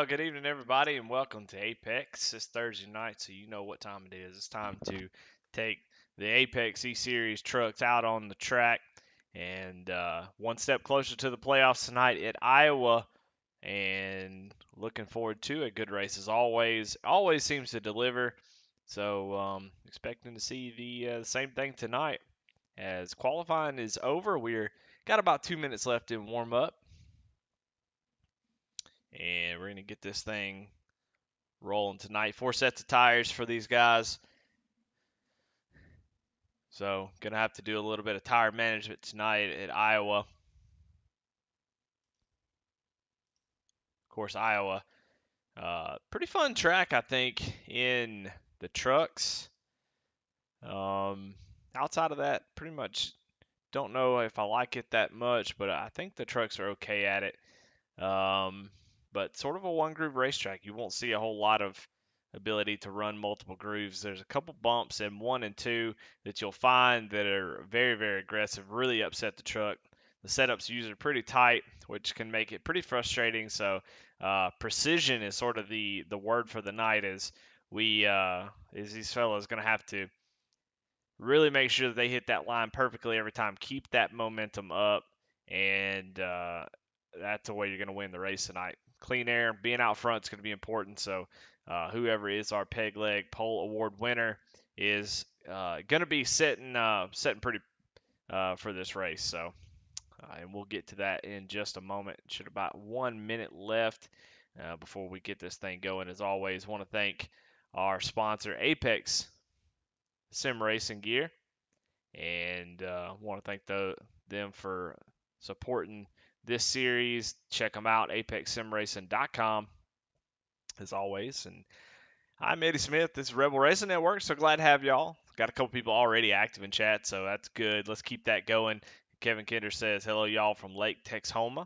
Well, good evening, everybody, and welcome to Apex. It's Thursday night, so you know what time it is. It's time to take the Apex E-Series trucks out on the track and one step closer to the playoffs tonight at Iowa. And looking forward to a good race as always. Always seems to deliver. So expecting to see the same thing tonight. As qualifying is over, we're got about 2 minutes left in warm up, and we're gonna get this thing rolling tonight. 4 sets of tires for these guys. So, going to have to do a little bit of tire management tonight at Iowa. Of course, Iowa. Pretty fun track, I think, in the trucks. Outside of that, pretty much don't know if I like it that much, but I think the trucks are okay at it. But sort of a one groove racetrack. You won't see a whole lot of ability to run multiple grooves. There's a couple bumps in 1 and 2 that you'll find that are very, very aggressive, really upset the truck. The setups usually pretty tight, which can make it pretty frustrating. So precision is sort of the word for the night. Is these fellas going to have to really make sure that they hit that line perfectly every time, keep that momentum up, and that's the way you're going to win the race tonight. Clean air, being out front is going to be important. So whoever is our peg leg pole award winner is going to be setting pretty for this race. So and we'll get to that in just a moment. Should about 1 minute left before we get this thing going. As always, want to thank our sponsor Apex Sim Racing Gear, and want to thank them for supporting this series. Check them out, apexsimracing.com, as always. And I'm Eddie Smith. This is Rebel Racing Network. So glad to have y'all. Got a couple people already active in chat, so that's good. Let's keep that going. Kevin Kinder says, hello, y'all, from Lake Texhoma.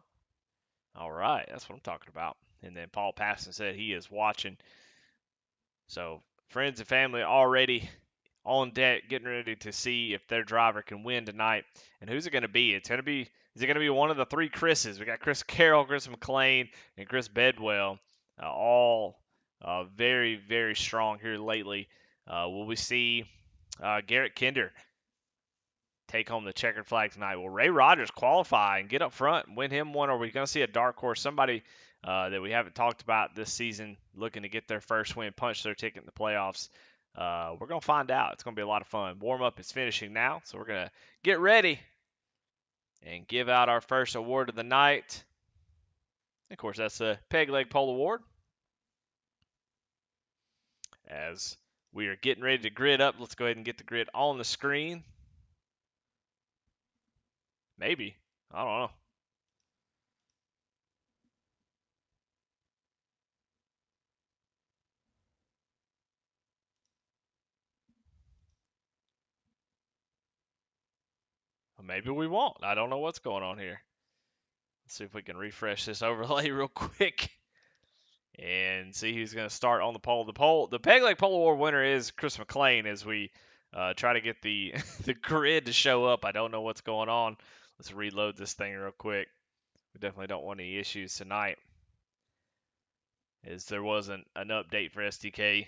All right, that's what I'm talking about. And then Paul Paston said he is watching. So friends and family already on deck, getting ready to see if their driver can win tonight. And who's it going to be? Is it going to be one of the three Chris's? We got Chris Carroll, Chris McLean, and Chris Bedwell, all very, very strong here lately. Will we see Garrett Kinder take home the checkered flag tonight? Will Ray Rogers qualify and get up front and win him one? Or are we going to see a dark horse, somebody that we haven't talked about this season, looking to get their first win, punch their ticket in the playoffs? We're going to find out. It's going to be a lot of fun. Warm-up is finishing now, so we're going to get ready and give out our first award of the night. Of course, that's the Peg Leg Pole Award. As we are getting ready to grid up, let's go ahead and get the grid on the screen. Maybe. I don't know. Maybe we won't. I don't know what's going on here. Let's see if we can refresh this overlay real quick and see who's going to start on the pole. The Peg Leg Pole Award winner is Chris McLean. As we try to get the the grid to show up, I don't know what's going on. Let's reload this thing real quick. We definitely don't want any issues tonight, as there wasn't an update for SDK.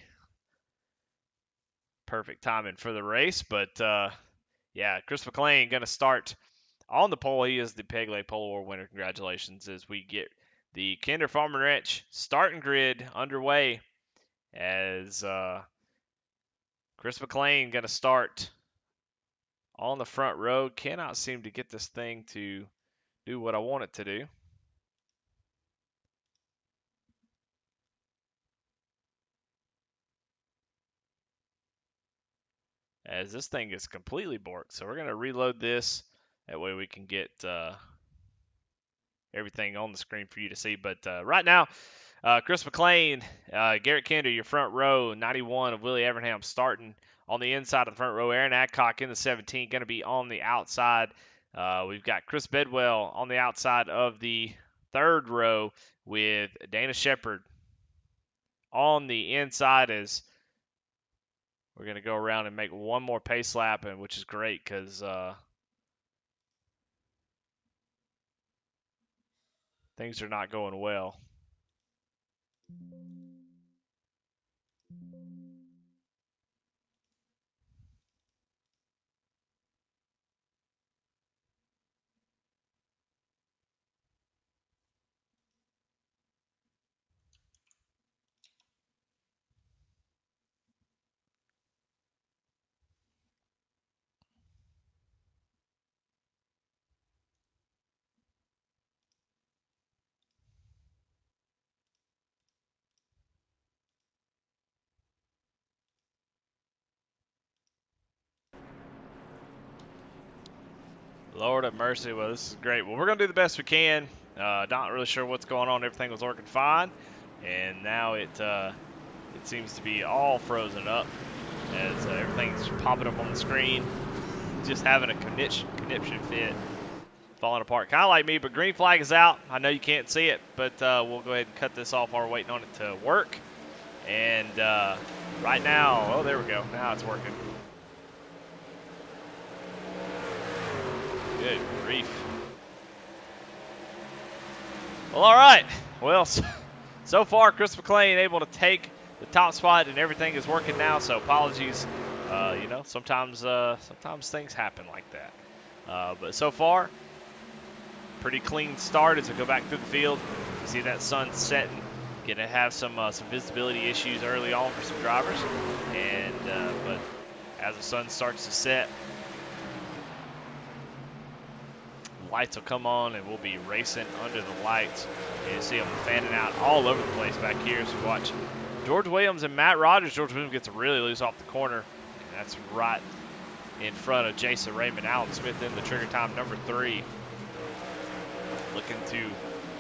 Perfect timing for the race, but yeah, Chris McLean going to start on the pole. He is the Peg Leg Pole Award winner. Congratulations, as we get the Kinder Farm and Ranch starting grid underway, as Chris McLean going to start on the front row. Cannot seem to get this thing to do what I want it to do. As this thing is completely borked. So we're going to reload this. That way we can get everything on the screen for you to see. But right now, Chris McLean, Garrett Kinder, your front row, 91 of Willie Evernham starting on the inside of the front row. Aaron Adcock in the 17, going to be on the outside. We've got Chris Bedwell on the outside of the third row with Dana Shepard on the inside, as we're going to go around and make one more pace lap, and which is great because things are not going well. Lord have mercy. Well, this is great. Well, we're going to do the best we can. Not really sure what's going on. Everything was working fine. And now it seems to be all frozen up as everything's popping up on the screen. Just having a conniption fit. Falling apart. Kind of like me, but green flag is out. I know you can't see it, but we'll go ahead and cut this off while we're waiting on it to work. And right now, oh, there we go. Now it's working. Good grief. Well, all right. Well, so far, Chris McLean able to take the top spot, and everything is working now. So apologies. You know, sometimes things happen like that. But so far, pretty clean start as we go back through the field. You see that sun setting. Gonna have some visibility issues early on for some drivers, and but as the sun starts to set, lights will come on and we'll be racing under the lights. And you see them fanning out all over the place back here as we watch George Williams and Matt Rogers. George Williams gets really loose off the corner, and that's right in front of Jason Raymond. Alan Smith in the trigger time number 3, looking to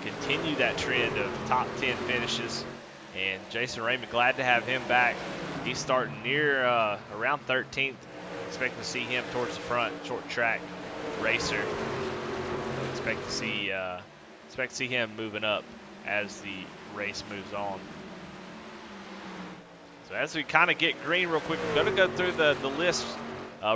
continue that trend of top 10 finishes. And Jason Raymond, glad to have him back. He's starting near around 13th. Expecting to see him towards the front, short track racer. Expect to see him moving up as the race moves on. So as we kind of get green real quick, we're going to go through the list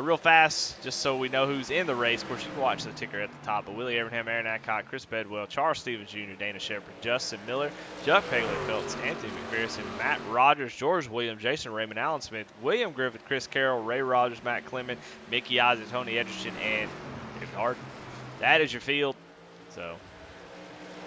real fast just so we know who's in the race. Of course, you can watch the ticker at the top. But Willie Abraham, Aaron Adcock, Chris Bedwell, Charles Stevens Jr., Dana Shepard, Justin Miller, Chuck Pegler-Phelps, Anthony McPherson, Matt Rogers, George Williams, Jason Raymond, Alan Smith, William Griffith, Chris Carroll, Ray Rogers, Matt Clement, Mickey Isaac, Tony Edgerton, and David Harden. That is your field. So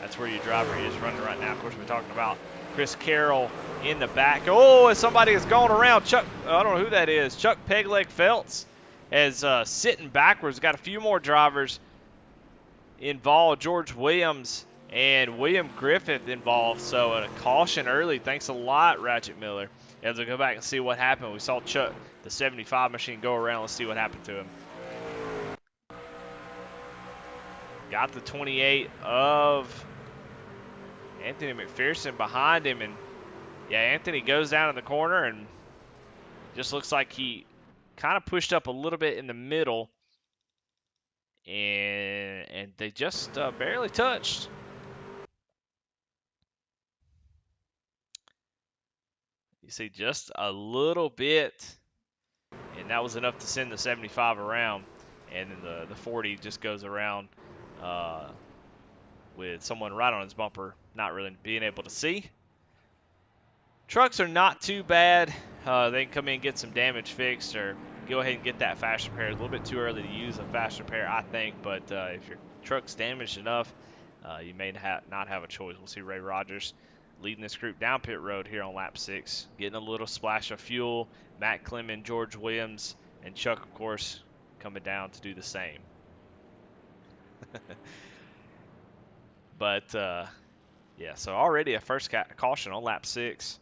that's where your driver is running right now. Of course, we're talking about Chris Carroll in the back. Oh, and somebody is going around. Chuck, I don't know who that is. Chuck Pegleg-Phelps is sitting backwards. Got a few more drivers involved. George Williams and William Griffith involved. So a caution early. Thanks a lot, Ratchet Miller. As we go back and see what happened, we saw Chuck, the 75 machine, go around. Let's see what happened to him. Got the 28 of Anthony McPherson behind him, and yeah, Anthony goes down in the corner and just looks like he kind of pushed up a little bit in the middle, and they just barely touched. You see just a little bit, and that was enough to send the 75 around, and then the 40 just goes around with someone right on his bumper, not really being able to see. Trucks are not too bad. They can come in and get some damage fixed or go ahead and get that fast repair. It's a little bit too early to use a fast repair, I think, but if your truck's damaged enough, you may not have a choice. We'll see Ray Rogers leading this group down pit road here on lap 6, getting a little splash of fuel. Matt Clement, George Williams, and Chuck, of course, coming down to do the same. But, yeah, so already a first caution on lap 6.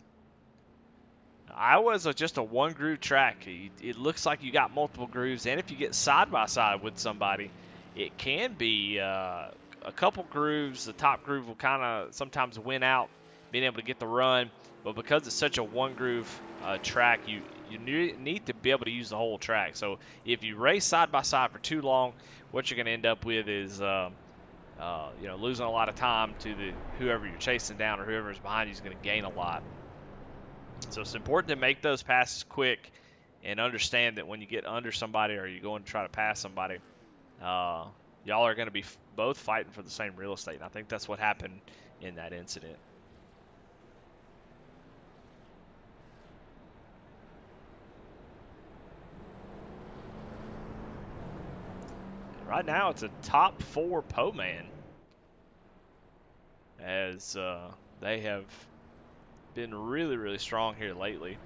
Iowa's just a one-groove track. It looks like you got multiple grooves, and if you get side-by-side with somebody, it can be a couple grooves. The top groove will kind of sometimes win out, being able to get the run, but because it's such a one-groove track, you need to be able to use the whole track. So if you race side-by-side for too long, what you're going to end up with is losing a lot of time to whoever you're chasing down, or whoever's behind you is going to gain a lot. So it's important to make those passes quick and understand that when you get under somebody or you're going to try to pass somebody, y'all are going to be both fighting for the same real estate. And I think that's what happened in that incident. Right now, it's a top 4 Po-Man, as they have been really, really strong here lately.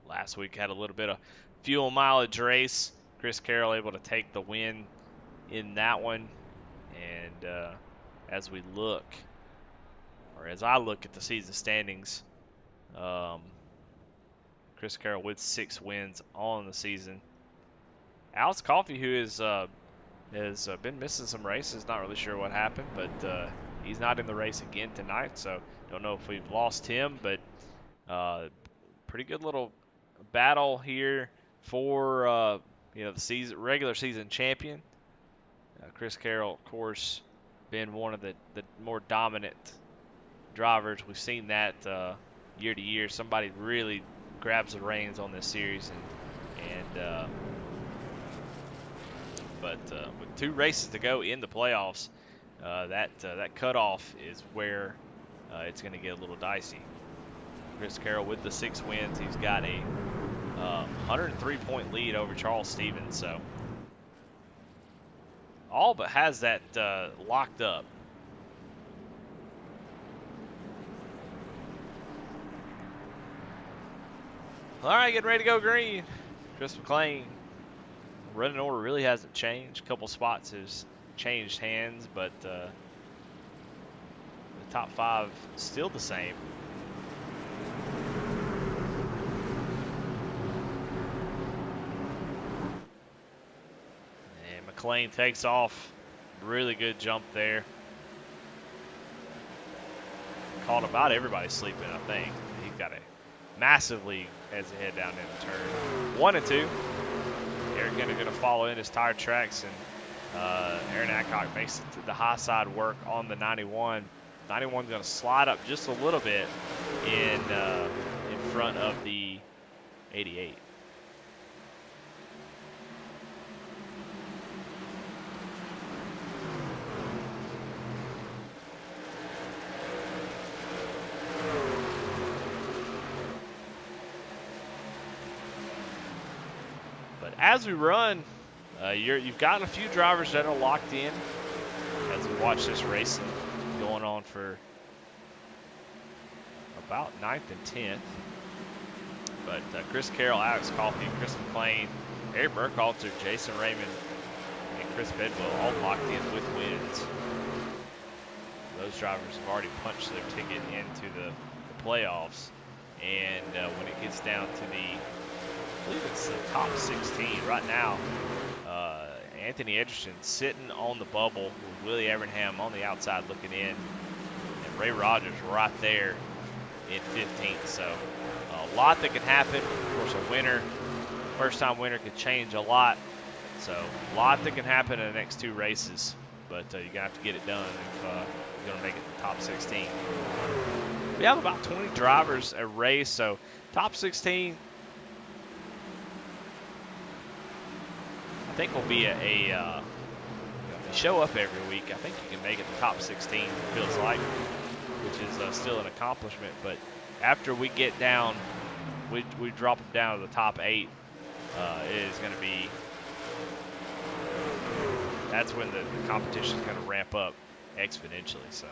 Last week had a little bit of fuel mileage race. Chris Carroll able to take the win in that one. And as we look, or as I look at the season standings, Chris Carroll with 6 wins on the season. Alex Coffey, who has been missing some races, not really sure what happened, but he's not in the race again tonight, so don't know if we've lost him, but pretty good little battle here for the regular season champion. Chris Carroll, of course, been one of the more dominant drivers. We've seen that year to year. Somebody really grabs the reins on this series, but with 2 races to go in the playoffs, that cutoff is where it's going to get a little dicey. Chris Carroll with the 6 wins. He's got a 103-point lead over Charles Stevens, so all but has that locked up. All right, getting ready to go green. Chris McLean. Running order really hasn't changed. A couple spots has changed hands, but the top 5 still the same. And McLean takes off. Really good jump there. Caught about everybody sleeping, I think. He's got a massive lead as they head down in the turn. 1 and 2. Eric Henry going to follow in his tire tracks, and Aaron Adcock makes it to the high side work on the 91. 91's going to slide up just a little bit in front of the 88. As we run, you've gotten a few drivers that are locked in as we watch this racing going on for about 9th and 10th. But Chris Carroll, Alex Coffey, Chris McLean, Eric Burkhalter, Jason Raymond, and Chris Bedwell all locked in with wins. Those drivers have already punched their ticket into the playoffs. And when it gets down to I believe it's the top 16 right now. Anthony Edgerton sitting on the bubble with Willie Evernham on the outside looking in, and Ray Rogers right there in 15th. So a lot that can happen. Of course, a winner, first-time winner, could change a lot. So a lot that can happen in the next 2 races, but you're going to have to get it done if you're going to make it to the top 16. We have about 20 drivers a race, so top 16. I think will be if you show up every week, I think you can make it the top 16, feels like, which is still an accomplishment. But after we get down, we drop them down to the top 8, it is going to be, that's when the competition is going to ramp up exponentially. So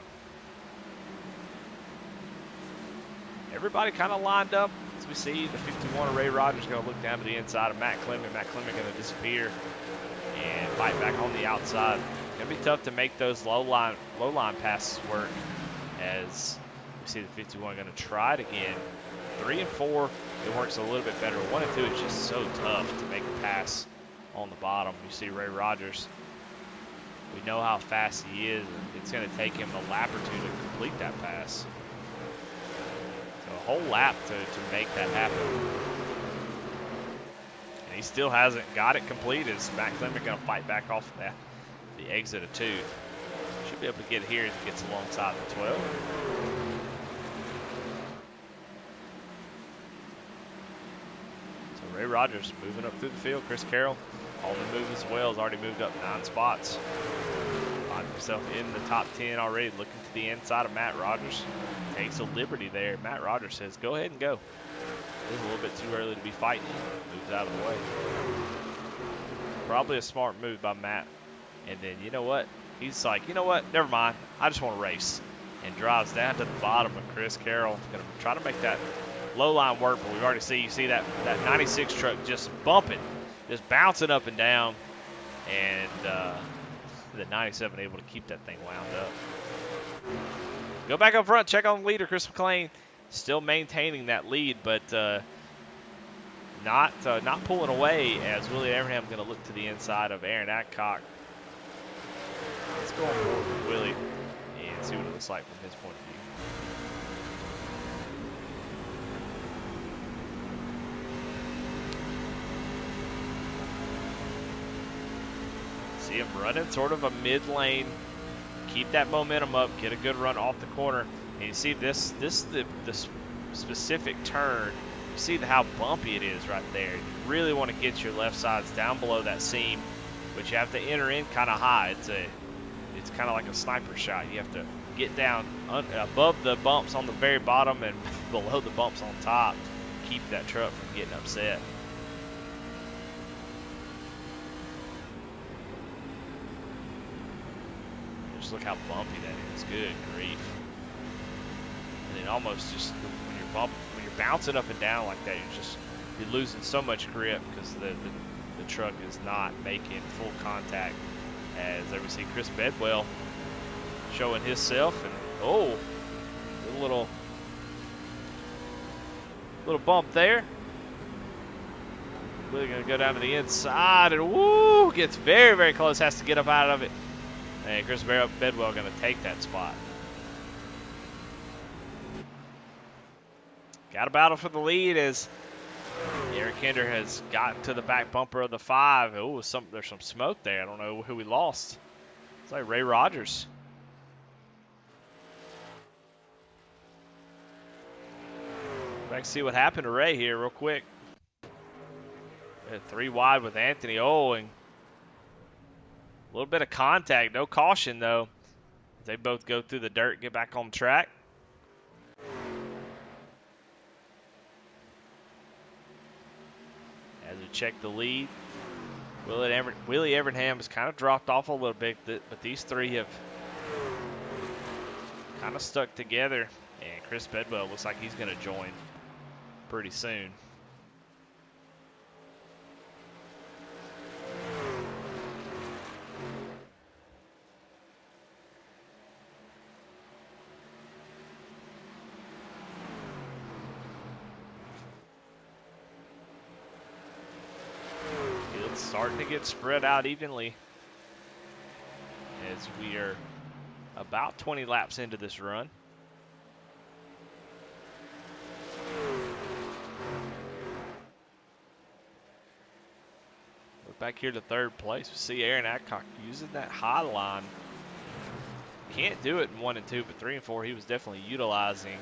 everybody kind of lined up. As we see, the 51 of Ray Rogers going to look down to the inside of Matt Clement. Matt Clement going to disappear and fight back on the outside. Going to be tough to make those low line passes work, as we see the 51 going to try it again. 3 and 4, it works a little bit better. 1 and 2, it's just so tough to make a pass on the bottom. You see Ray Rogers. We know how fast he is. It's going to take him a lap or 2 to complete that pass. A whole lap to make that happen. And he still hasn't got it complete, as Matt Clement going to fight back off of the exit of 2. Should be able to get here as he gets alongside the 12. So Ray Rogers moving up through the field. Chris Carroll on the move as well, has already moved up 9 spots. Finds himself in the top 10 already, looking to the inside of Matt Rogers. Takes a liberty there. Matt Rogers says, go ahead and go. It is a little bit too early to be fighting. Moves out of the way. Probably a smart move by Matt. And then, you know what? He's like, you know what? Never mind. I just want to race. And drives down to the bottom of Chris Carroll. Going to try to make that low line work, but we've already seen, you see that 96 truck just bumping, just bouncing up and down. And the 97 able to keep that thing wound up. Go back up front, check on the leader, Chris McLean. Still maintaining that lead, but not pulling away as Willie Abraham going to look to the inside of Aaron Adcock. Let's go on board with Willie and see what it looks like from his point of view. See him running sort of a mid-lane, keep that momentum up, get a good run off the corner. And you see this the specific turn. You see how bumpy it is right there. You really want to get your left sides down below that seam, but you have to enter in kind of high. It's kind of like a sniper shot. You have to get down above the bumps on the very bottom and below the bumps on top. Keep that truck from getting upset. Just look how bumpy that is. Good grief. And then almost just when you're bouncing up and down like that, you're losing so much grip because the truck is not making full contact. As there we see Chris Bedwell showing himself, and a little bump there. Really gonna go down to the inside, and woo, gets very, very close, has to get up out of it. And Chris Bedwell gonna take that spot. Got a battle for the lead as Eric Hinder has gotten to the back bumper of the 5. Oh, there's some smoke there. I don't know who we lost. It's like Ray Rogers. Back to see what happened to Ray here real quick. 3 wide with Anthony. Oh, and a little bit of contact. No caution, though. They both go through the dirt, get back on track. As we check the lead, Willie Evernham has kind of dropped off a little bit, but these three have kind of stuck together. And Chris Bedwell looks like he's going to join pretty soon. Starting to get spread out evenly as we are about 20 laps into this run. Look back here to 3rd place. We see Aaron Adcock using that high line. Can't do it in 1 and 2, but 3 and 4, he was definitely utilizing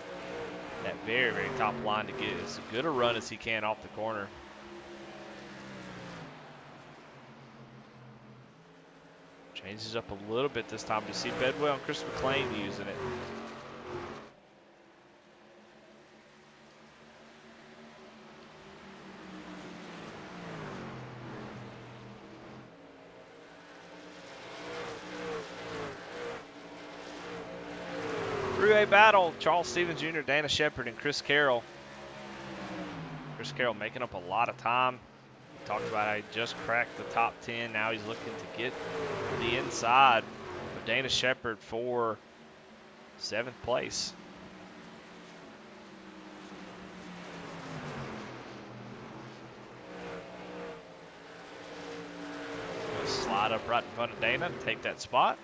that very, very top line to get as good a run as he can off the corner. Changes up a little bit this time. You see Bedwell and Chris McLean using it. Three-way battle, Charles Stevens Jr., Dana Shepard, and Chris Carroll. Chris Carroll making up a lot of time. He talked about how he just cracked the top 10. Now he's looking to get the inside of Dana Shepard for 7th place. Gonna slide up right in front of Dana to take that spot.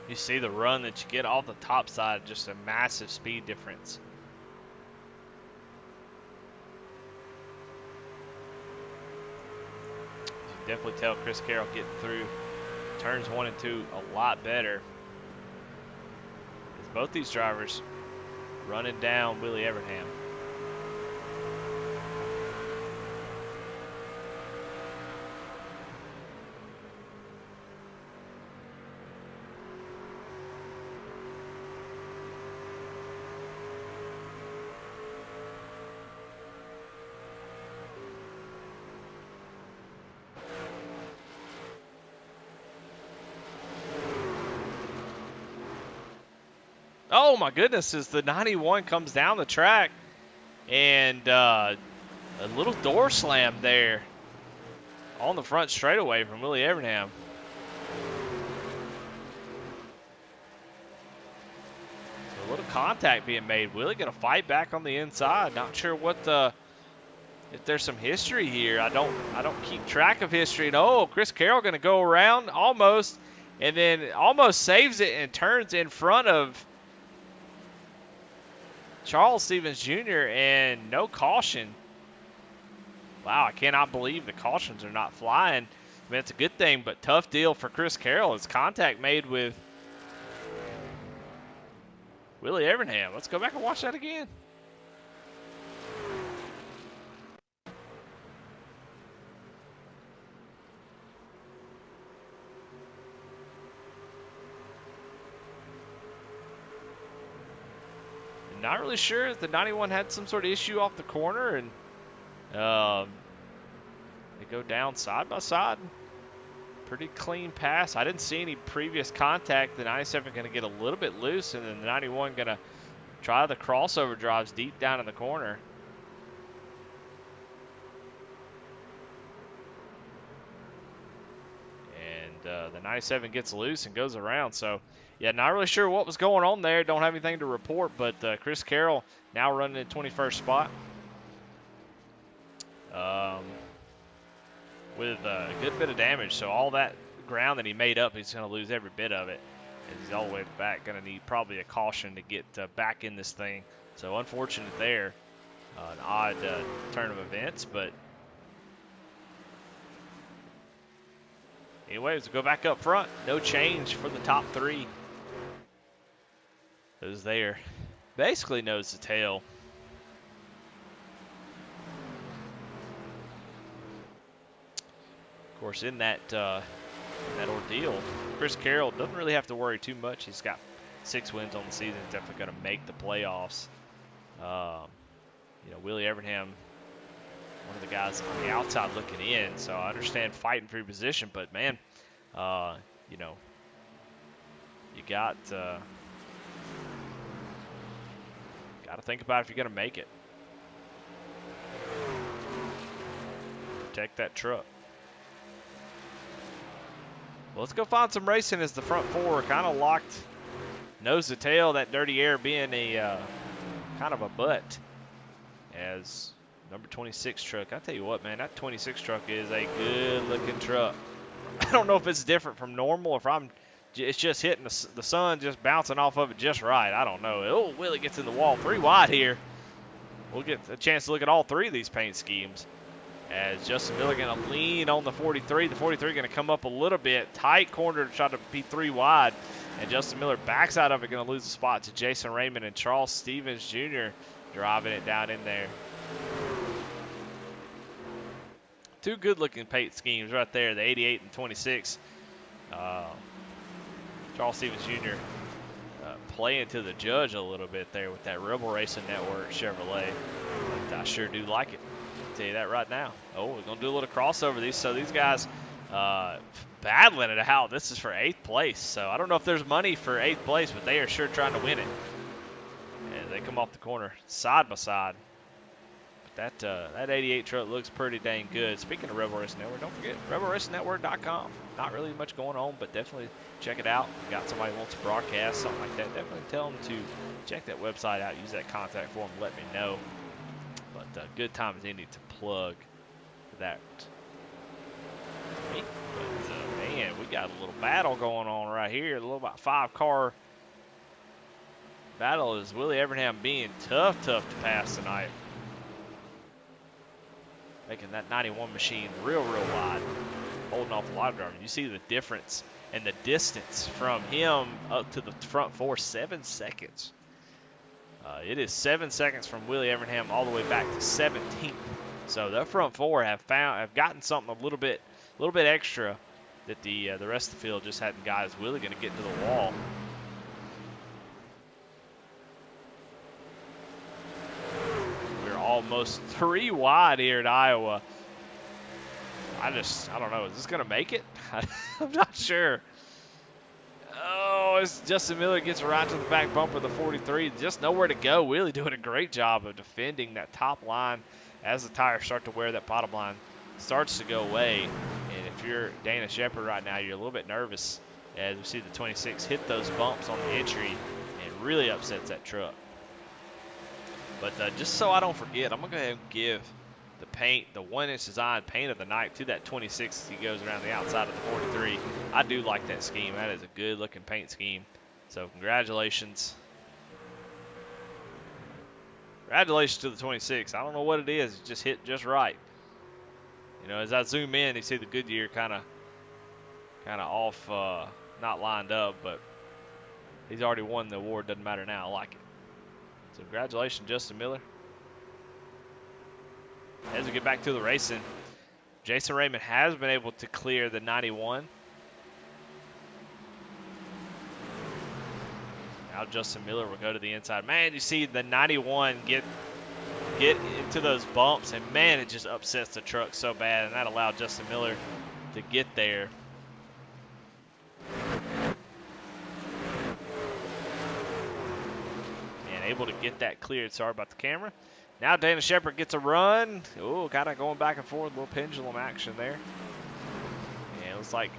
You see the run that you get off the top side, just a massive speed difference. You can definitely tell Chris Carroll getting through turns 1 and 2 a lot better. As both these drivers running down Willie Evernham. Oh my goodness, as the 91 comes down the track, and a little door slam there on the front straightaway from Willie Evernham. So a little contact being made. Willie gonna fight back on the inside. Not sure what the, if there's some history here. I don't keep track of history. And oh, Chris Carroll gonna go around almost, and then almost saves it and turns in front of Charles Stevens Jr. and no caution. Wow, I cannot believe the cautions are not flying. I mean, it's a good thing, but tough deal for Chris Carroll. It's contact made with Willie Evernham. Let's go back and watch that again. Not really sure if the 91 had some sort of issue off the corner, and they go down side by side. Pretty clean pass. I didn't see any previous contact. The 97 going to get a little bit loose, and then the 91 going to try the crossover drives deep down in the corner. And the 97 gets loose and goes around. So, yeah, not really sure what was going on there. Don't have anything to report, but Chris Carroll now running in 21st spot. With a good bit of damage. So all that ground that he made up, he's going to lose every bit of it. And he's all the way back. Going to need probably a caution to get back in this thing. So unfortunate there. An odd turn of events, but anyways, we'll go back up front. No change for the top three. Those there basically nose to tail. Of course, in that ordeal, Chris Carroll doesn't really have to worry too much. He's got 6 wins on the season. He's definitely going to make the playoffs. You know, Willie Evernham, one of the guys on the outside looking in. So I understand fighting for your position, but man, you know, you got to think about if you're going to make it. Protect that truck. Well, let's go find some racing as the front four are kind of locked nose to tail. That dirty air being a kind of a butt as number 26 truck. I tell you what, man, that 26 truck is a good-looking truck. I don't know if it's different from normal, if it's just hitting the sun, just bouncing off of it just right. I don't know. Oh, Willie gets in the wall 3 wide here. We'll get a chance to look at all 3 of these paint schemes. As Justin Miller going to lean on the 43. The 43 going to come up a little bit. Tight corner to try to be 3 wide. And Justin Miller backs out of it, going to lose the spot to Jason Raymond and Charles Stevens Jr. driving it down in there. 2 good-looking paint schemes right there, the 88 and 26. Charles Stevens Jr. Playing to the judge a little bit there with that Rebel Racing Network Chevrolet. But I sure do like it. I'll tell you that right now. Oh, we're going to do a little crossover. So these guys battling it out. This is for 8th place. So I don't know if there's money for 8th place, but they are sure trying to win it. And they come off the corner side by side. But that 88 truck looks pretty dang good. Speaking of Rebel Racing Network, don't forget RebelRacingNetwork.com. Not really much going on, but definitely check it out. If you got somebody who wants to broadcast, something like that, definitely tell them to check that website out. Use that contact form. Let me know. But good time as any to plug that. But man, we got a little battle going on right here. A little about 5-car battle is Willie Evernham being tough to pass tonight. Making that 91 machine real wide. Holding off a lot of drivers. You see the difference and the distance from him up to the front 4, 7 seconds. It is 7 seconds from Willie Evernham all the way back to 17th. So the front 4 have gotten something a little bit extra that the rest of the field just hadn't got. Is Willie going to get to the wall? We're almost 3 wide here at Iowa. I don't know. Is this going to make it? I'm not sure. Oh, as Justin Miller gets right to the back bumper of the 43. Just nowhere to go. Willie doing a great job of defending that top line as the tires start to wear that bottom line starts to go away. And if you're Dana Shepard right now, you're a little bit nervous as we see the 26 hit those bumps on the entry and really upsets that truck. But just so I don't forget, I'm going to go ahead and give the paint, the 1-inch design paint of the night to that 26 as he goes around the outside of the 43. I do like that scheme. That is a good looking paint scheme. So congratulations. Congratulations to the 26. I don't know what it is. It just hit just right. You know, as I zoom in, you see the Goodyear kind of off, not lined up, but he's already won the award. Doesn't matter now. I like it. So congratulations, Justin Miller. As we get back to the racing, Jason Raymond has been able to clear the 91. Now Justin Miller will go to the inside. Man, you see the 91 get into those bumps, and man, it just upsets the truck so bad, and that allowed Justin Miller to get there. And able to get that cleared. Sorry about the camera. Now Dana Shepard gets a run. Oh, kind of going back and forth, a little pendulum action there. And it looks like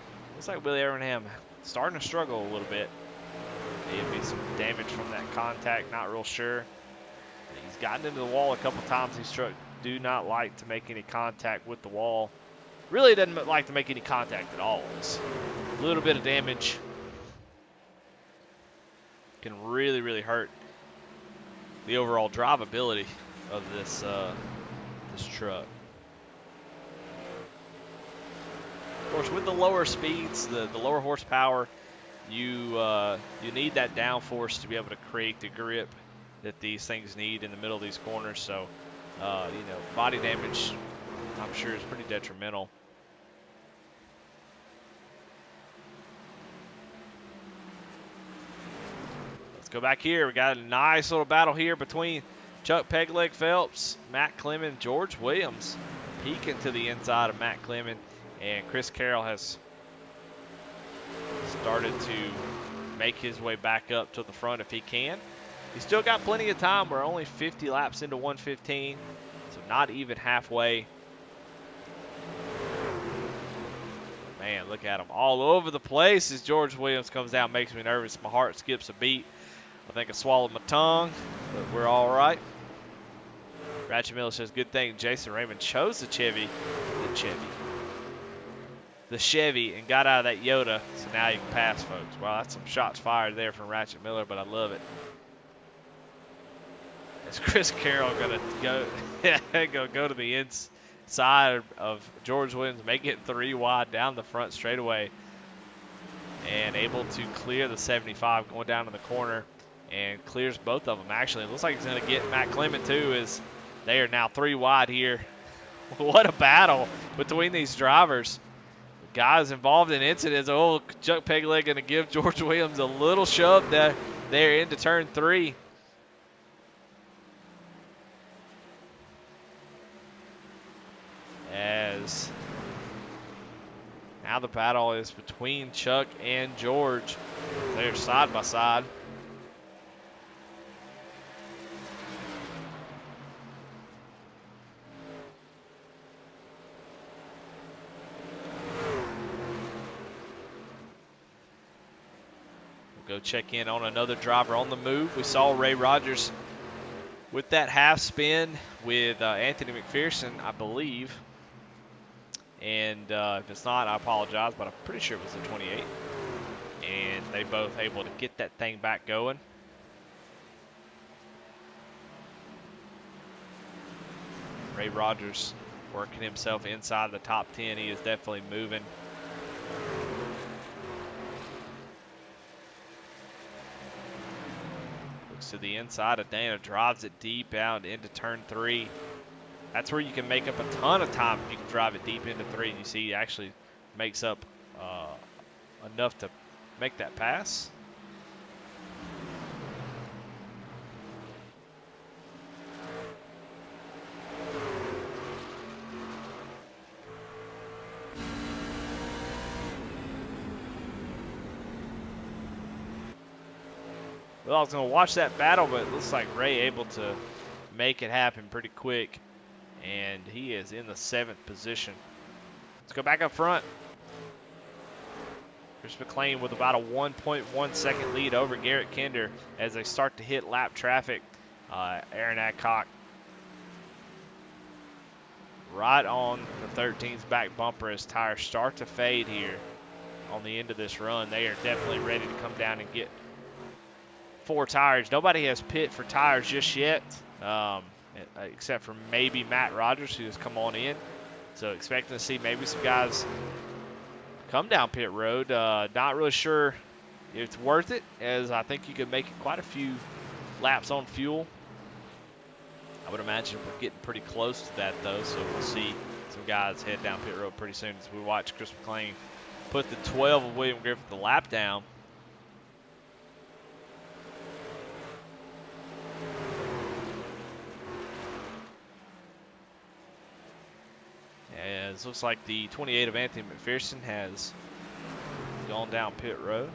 Willie Evernham starting to struggle a little bit. Maybe some damage from that contact, not real sure. He's gotten into the wall a couple times. These trucks do not like to make any contact with the wall. Really doesn't like to make any contact at all. It's a little bit of damage can really hurt the overall drivability of this this truck. Of course, with the lower speeds, the lower horsepower, you need that downforce to be able to create the grip that these things need in the middle of these corners. So, you know, body damage, I'm sure, is pretty detrimental. Let's go back here. We got a nice little battle here between Chuck Pegleg Phelps, Matt Clement, George Williams peeking to the inside of Matt Clement, and Chris Carroll has started to make his way back up to the front if he can. He's still got plenty of time. We're only 50 laps into 115, so not even halfway. Man, look at him all over the place as George Williams comes down. Makes me nervous. My heart skips a beat. I think I swallowed my tongue, but we're all right. Ratchet Miller says, good thing Jason Raymond chose the Chevy, and got out of that Yoda, so now you can pass, folks. Wow, that's some shots fired there from Ratchet Miller, but I love it. Is Chris Carroll gonna go to the inside of George Williams, make it 3 wide down the front straightaway, and able to clear the 75 going down in the corner, and clears both of them. Actually, it looks like he's gonna get Matt Clement too, as they are now 3 wide here. What a battle between these drivers. Guys involved in incidents. Oh, Chuck Pegleg going to give George Williams a little shove there into turn 3. As now the battle is between Chuck and George. They're side by side. Go check in on another driver on the move. We saw Ray Rogers with that half spin with Anthony McPherson, I believe. And if it's not, I apologize, but I'm pretty sure it was the 28. And they both able to get that thing back going. Ray Rogers working himself inside the top 10. He is definitely moving. Looks to the inside of Dana, drives it deep out into turn 3. That's where you can make up a ton of time if you can drive it deep into 3. You see, he actually makes up enough to make that pass. Well, I was going to watch that battle, but it looks like Ray able to make it happen pretty quick. And he is in the 7th position. Let's go back up front. Chris McLean with about a 1.1 second lead over Garrett Kinder as they start to hit lap traffic. Aaron Adcock right on the 13's back bumper as tires start to fade here on the end of this run. They are definitely ready to come down and get 4 tires. Nobody has pit for tires just yet, except for maybe Matt Rogers, who has come on in. So expecting to see maybe some guys come down pit road. Not really sure if it's worth it, as I think you could make it quite a few laps on fuel. I would imagine we're getting pretty close to that, though, so we'll see some guys head down pit road pretty soon as we watch Chris McLean put the 12 of William Griffith the lap down. As looks like the 28 of Anthony McPherson has gone down pit road.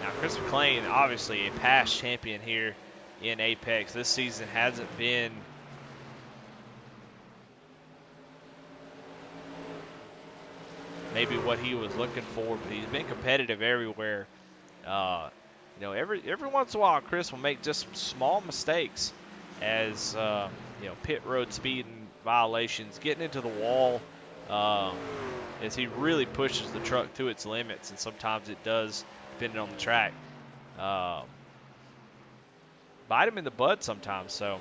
Now, Chris McLean, obviously a past champion here in Apex. This season hasn't been maybe what he was looking for, but he's been competitive everywhere. You know, every once in a while, Chris will make just some small mistakes as you know, pit road speed and violations, getting into the wall, as he really pushes the truck to its limits, and sometimes it does, depending on the track, bite him in the butt sometimes. So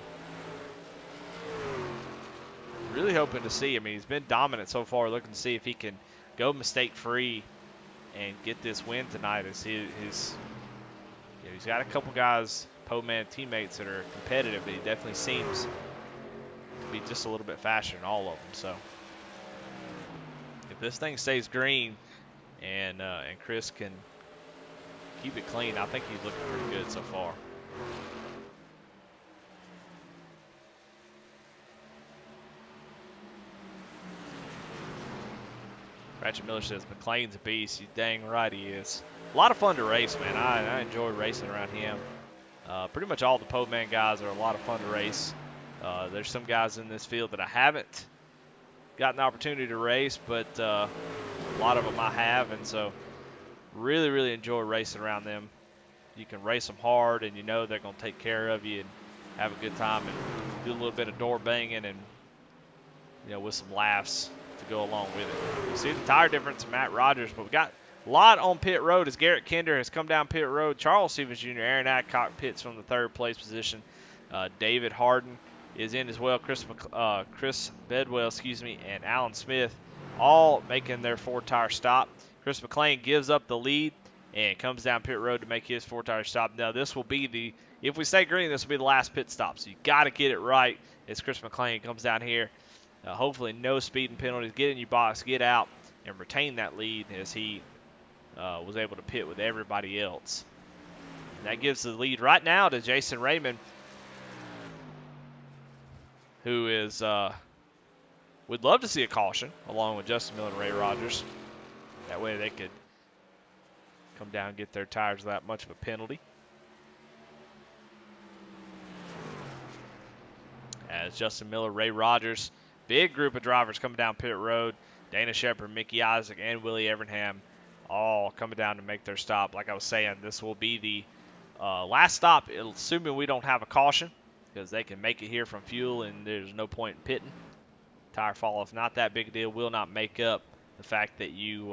really hoping to see. I mean, he's been dominant so far. Looking to see if he can go mistake-free and get this win tonight. As he's got a couple guys, Po-Man teammates, that are competitive, but he definitely seems to be just a little bit faster than all of them. So if this thing stays green and Chris can keep it clean, I think he's looking pretty good so far. Ratchet Miller says McLean's a beast. He's dang right he is. A lot of fun to race, man. I enjoy racing around him. Pretty much all the Po-Man guys are a lot of fun to race. There's some guys in this field that I haven't gotten the opportunity to race, but a lot of them I have, and so really, really enjoy racing around them. You can race them hard, and you know they're going to take care of you and have a good time and do a little bit of door banging and, you know, with some laughs to go along with it. You see the tire difference in Matt Rogers, but we got a lot on pit road as Garrett Kinder has come down pit road. Charles Stevens Jr., Aaron Adcock pits from the 3rd place position. David Harden is in as well. Chris Bedwell, and Alan Smith all making their 4-tire stop. Chris McLean gives up the lead and comes down pit road to make his 4-tire stop. Now, this will be if we stay green, this will be the last pit stop. So you got to get it right as Chris McLean comes down here. Hopefully no speeding penalties. Get in your box, get out, and retain that lead as he was able to pit with everybody else. And that gives the lead right now to Jason Raymond, who is would love to see a caution along with Justin Miller and Ray Rogers. That way they could come down and get their tires without much of a penalty. As Justin Miller, Ray Rogers, big group of drivers coming down pit road. Dana Shepard, Mickey Isaac, and Willie Evernham all coming down to make their stop. Like I was saying, this will be the last stop, assuming we don't have a caution, because they can make it here from fuel and there's no point in pitting. Tire fall off, not that big a deal. Will not make up the fact that you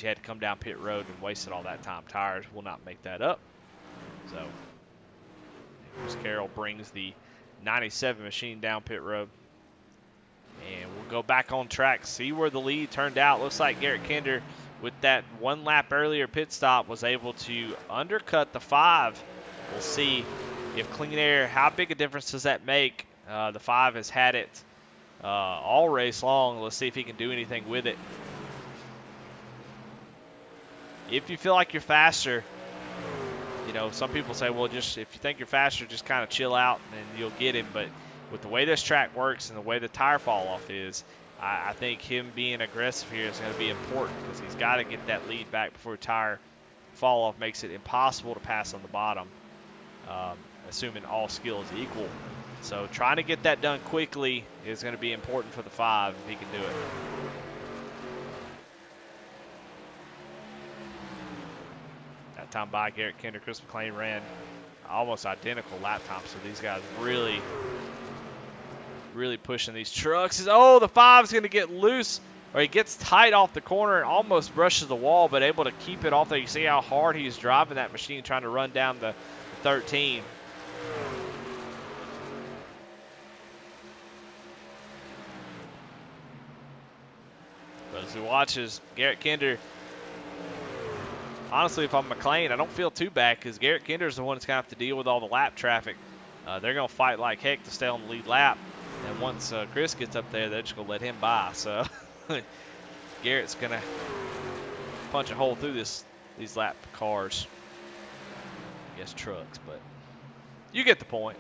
had to come down pit road and wasted all that time. Tires will not make that up. So Chris Carroll brings the 97 machine down pit road. And we'll go back on track, see where the lead turned out. Looks like Garrett Kinder, with that one lap earlier pit stop, was able to undercut the 5. We'll see if Clean Air, how big a difference does that make? The 5 has had it all race long. Let's see if he can do anything with it. If you feel like you're faster, you know, some people say, well, just if you think you're faster, just kind of chill out and you'll get him. But with the way this track works and the way the tire fall off is, I think him being aggressive here is going to be important because he's got to get that lead back before tire fall off makes it impossible to pass on the bottom, assuming all skill is equal. So trying to get that done quickly is going to be important for the 5 if he can do it. That time by Garrett Kinder, Chris McLean ran almost identical lap times. So these guys really pushing these trucks. Oh, the 5's going to get loose, or he gets tight off the corner and almost brushes the wall, but able to keep it off there. You see how hard he's driving that machine, trying to run down the 13. But as he watches Garrett Kinder, honestly, if I'm McLean, I don't feel too bad because Garrett Kinder is the one that's going to have to deal with all the lap traffic. They're going to fight like heck to stay on the lead lap. And once Chris gets up there, they're just going to let him by. So Garrett's going to punch a hole through these lap cars. I guess trucks, but you get the point.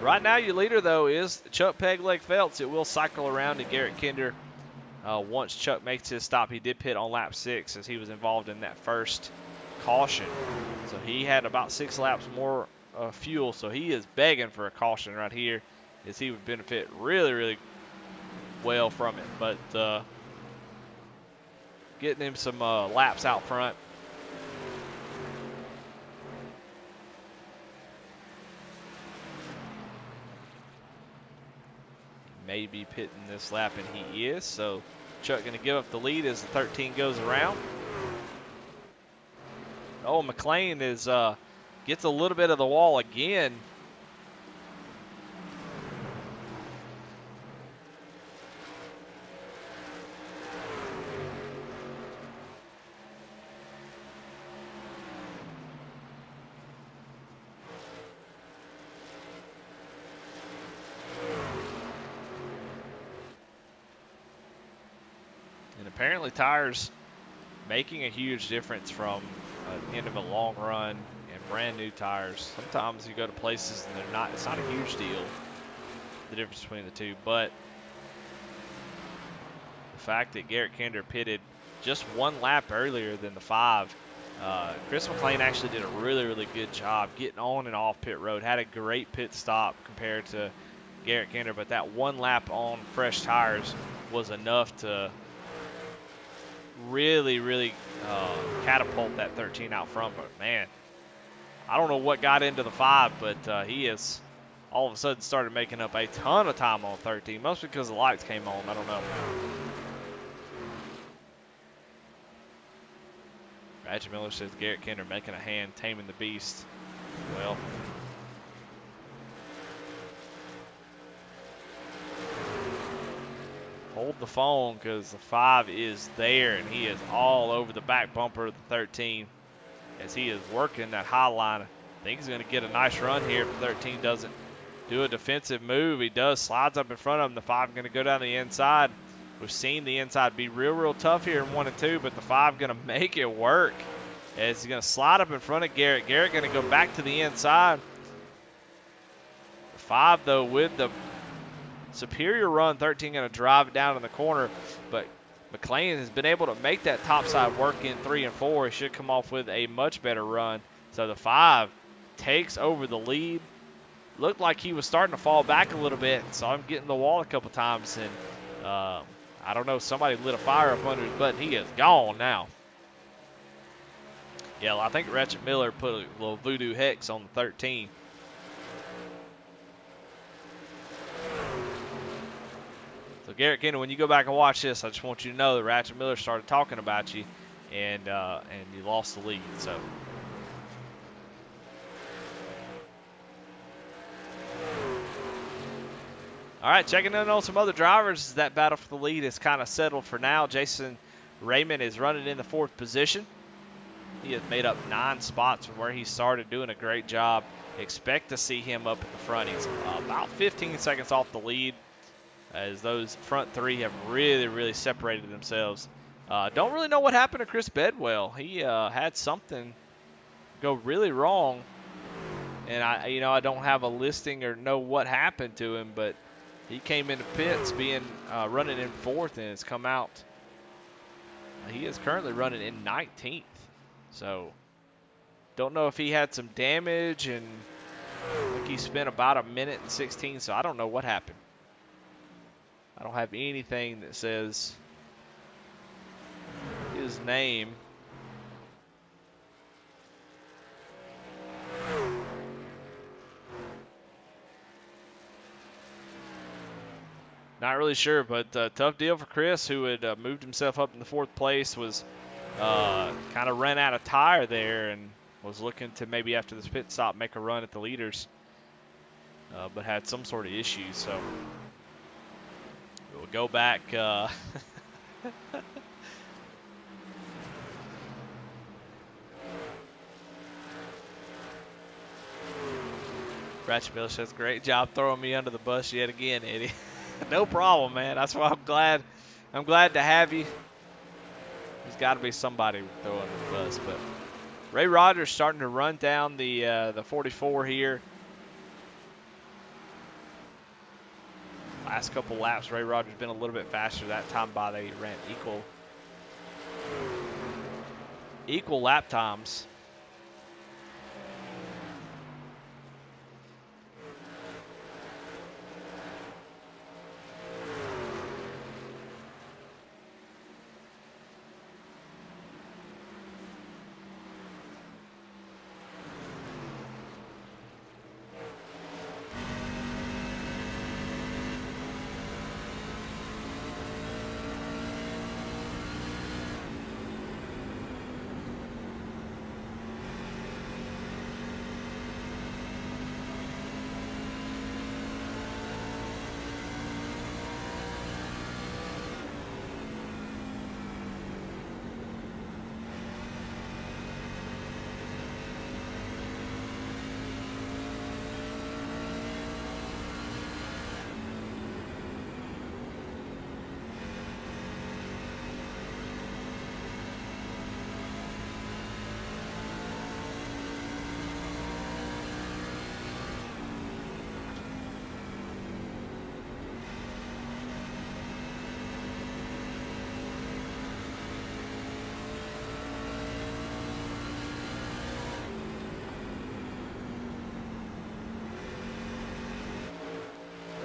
Right now, your leader, though, is Chuck Pegleg Phelps. It will cycle around to Garrett Kinder once Chuck makes his stop. He did pit on lap 6 as he was involved in that first caution. So he had about 6 laps more fuel, so he is begging for a caution right here as he would benefit really, really well from it. But getting him some laps out front. May be pitting this lap, and he is. So Chuck going to give up the lead as the 13 goes around. Oh, McLean is gets a little bit of the wall again. And apparently tires making a huge difference from the end of a long run and brand new tires. Sometimes you go to places and it's not a huge deal, the difference between the two. But the fact that Garrett Kinder pitted just 1 lap earlier than the 5, Chris McLean actually did a really, really good job getting on and off pit road. Had a great pit stop compared to Garrett Kinder, but that 1 lap on fresh tires was enough to really, really catapult that 13 out front. But man, I don't know what got into the 5, but he is all of a sudden started making up a ton of time on 13, mostly because the lights came on. I don't know. Badger Miller says Garrett Kinder making a hand, taming the beast. Well, hold the phone because the 5 is there, and he is all over the back bumper of the 13 as he is working that high line. I think he's going to get a nice run here if the 13 doesn't do a defensive move. He does, slides up in front of him. The 5 going to go down the inside. We've seen the inside be real, real tough here in 1 and 2, but the 5 going to make it work as he's going to slide up in front of Garrett. Garrett going to go back to the inside. The 5, though, with the superior run, 13 going to drive it down in the corner, but McLean has been able to make that top side work in 3 and 4. He should come off with a much better run. So the 5 takes over the lead. Looked like he was starting to fall back a little bit, saw him getting the wall a couple times, and I don't know. Somebody lit a fire up under his butt. He is gone now. Yeah, I think Ratchet Miller put a little voodoo hex on the 13. So Garrett Kennedy, when you go back and watch this, I just want you to know that Ratchet Miller started talking about you, and you lost the lead. So. All right, checking in on some other drivers. That battle for the lead is kind of settled for now. Jason Raymond is running in the 4th position. He has made up 9 spots from where he started, doing a great job. Expect to see him up at the front. He's about 15 seconds off the lead, as those front 3 have really, really separated themselves. Don't really know what happened to Chris Bedwell. He had something go really wrong, and I don't have a listing or know what happened to him, but he came into pits being running in 4th and has come out. He is currently running in 19th. So, don't know if he had some damage, and I think he spent about 1 minute and 16, so I don't know what happened. I don't have anything that says his name. Not really sure, but tough deal for Chris, who had moved himself up in the 4th place, was kind of ran out of tire there and was looking to maybe after this pit stop make a run at the leaders, but had some sort of issues. So we'll go back. Ratchet Miller says, great job throwing me under the bus yet again, Eddie. No problem, man. That's why I'm glad to have you. There's got to be somebody throwing the bus, but Ray Rogers starting to run down the 44 here. Last couple laps, Ray Rogers been a little bit faster. That time by they ran equal lap times.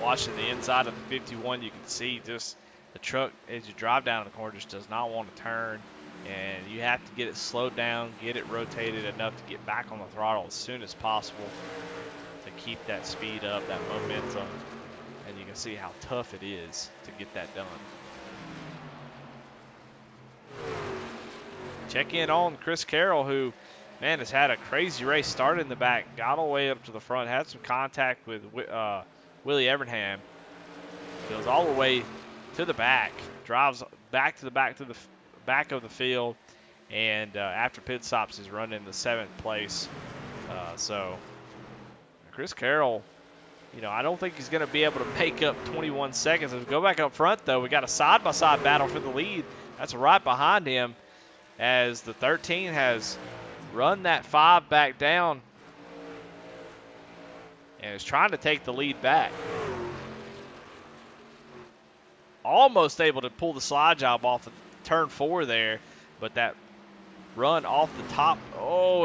Watching the inside of the 51, you can see just the truck as you drive down the corner just does not want to turn, and you have to get it slowed down, get it rotated enough to get back on the throttle as soon as possible to keep that speed up, that momentum, and you can see how tough it is to get that done. Check in on Chris Carroll, who, man, has had a crazy race. Started in the back, got all the way up to the front, had some contact with Willie Evernham, goes all the way to the back, drives back to the back of the field, and after pit stops is running the 7th place. So Chris Carroll, I don't think he's going to be able to make up 21 seconds. If we go back up front, though, we got a side-by-side battle for the lead. That's right behind him, as the 13 has run that 5 back down and is trying to take the lead back. Almost able to pull the slide job off of turn 4 there, but that run off the top,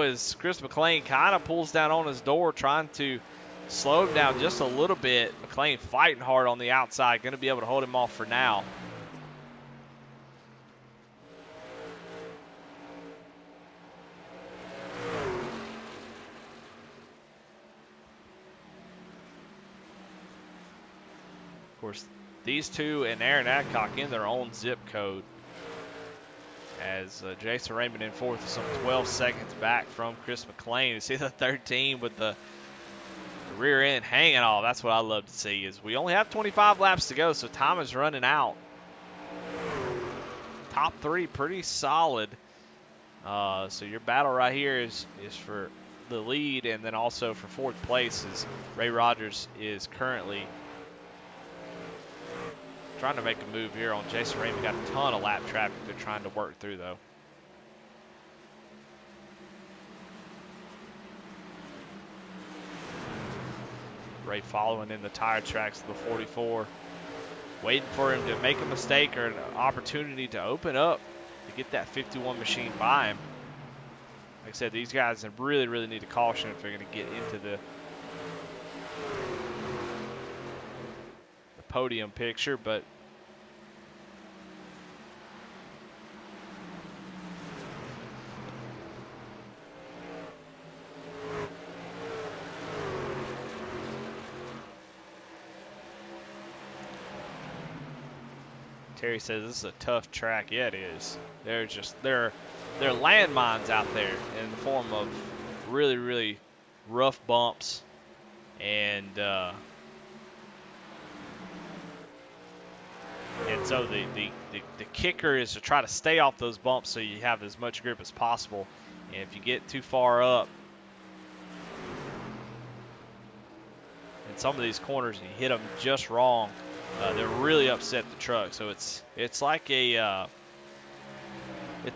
as Chris McLean kind of pulls down on his door, trying to slow him down just a little bit. McLean fighting hard on the outside, going to be able to hold him off for now. Of course, these two and Aaron Adcock in their own zip code. As Jason Raymond in fourth with some 12 seconds back from Chris McLean. You see the 13 with the rear end hanging off. That's what I love to see. Is we only have 25 laps to go, so time is running out. Top three, pretty solid. So your battle right here is for the lead, and then also for fourth place is Ray Rogers is currently trying to make a move here on Jason Raymond. Got a ton of lap traffic they're trying to work through, though. Ray following in the tire tracks of the 44. Waiting for him to make a mistake or an opportunity to open up to get that 51 machine by him. Like I said, these guys really, really need a caution if they're going to get into the podium picture, but Terry says this is a tough track. Yeah, it is. They're landmines out there in the form of really, really rough bumps, and so the kicker is to try to stay off those bumps so you have as much grip as possible. And if you get too far up in some of these corners and you hit them just wrong, they're really upset the truck. So it's like it's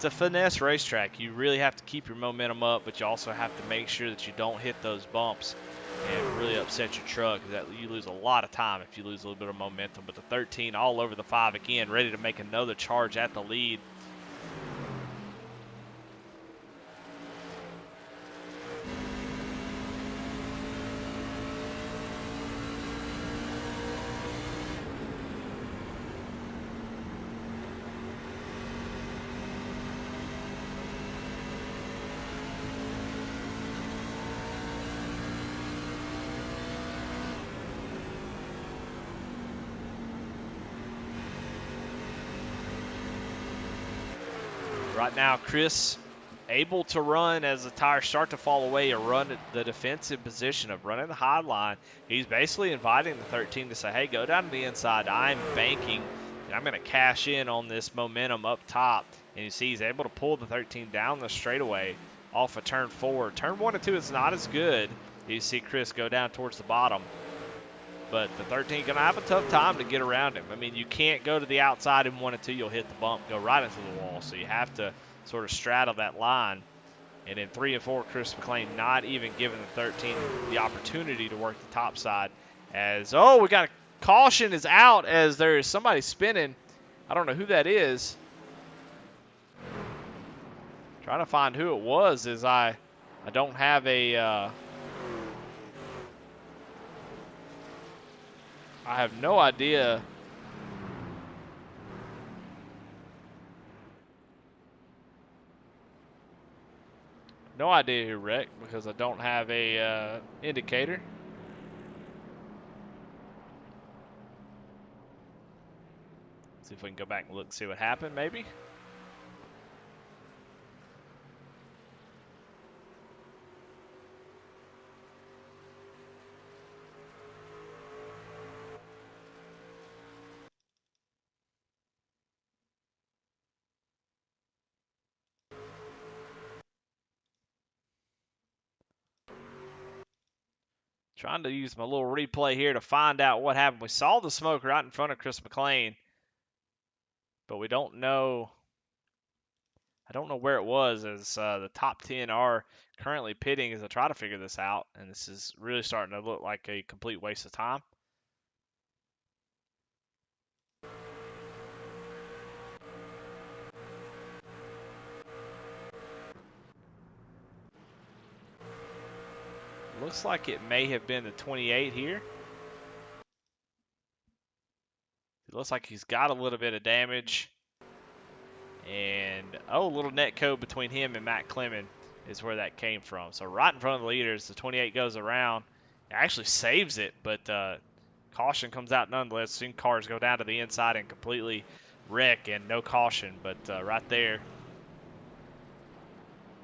a finesse racetrack. You really have to keep your momentum up, but you also have to make sure that you don't hit those bumps and really upset your truck. That you lose a lot of time if you lose a little bit of momentum. But the 13 all over the 5 again, ready to make another charge at the lead. Right now, Chris able to run as the tires start to fall away and run the defensive position of running the high line. He's basically inviting the 13 to say, hey, go down to the inside. I'm banking, and I'm going to cash in on this momentum up top. And you see he's able to pull the 13 down the straightaway off of turn 4. Turn 1 and 2 is not as good. You see Chris go down towards the bottom. But the 13 going to have a tough time to get around him. I mean, you can't go to the outside in 1 and 2. You'll hit the bump, go right into the wall. So you have to sort of straddle that line. And in 3 and 4, Chris McLean not even giving the 13 the opportunity to work the top side. As, oh, we got a caution is out as there is somebody spinning. I don't know who that is. Trying to find who it was as I don't have a... I have no idea. No idea who wrecked because I don't have a indicator. See if we can go back and look and see what happened, maybe. Trying to use my little replay here to find out what happened. We saw the smoke right in front of Chris McLean, but we don't know. I don't know where it was, as the top 10 are currently pitting as I try to figure this out, and this is really starting to look like a complete waste of time. Looks like it may have been the 28 here. It looks like he's got a little bit of damage. And, a little net code between him and Matt Clemon is where that came from. So right in front of the leaders, the 28 goes around. It actually saves it, but caution comes out nonetheless. Soon cars go down to the inside and completely wreck, and no caution. But right there,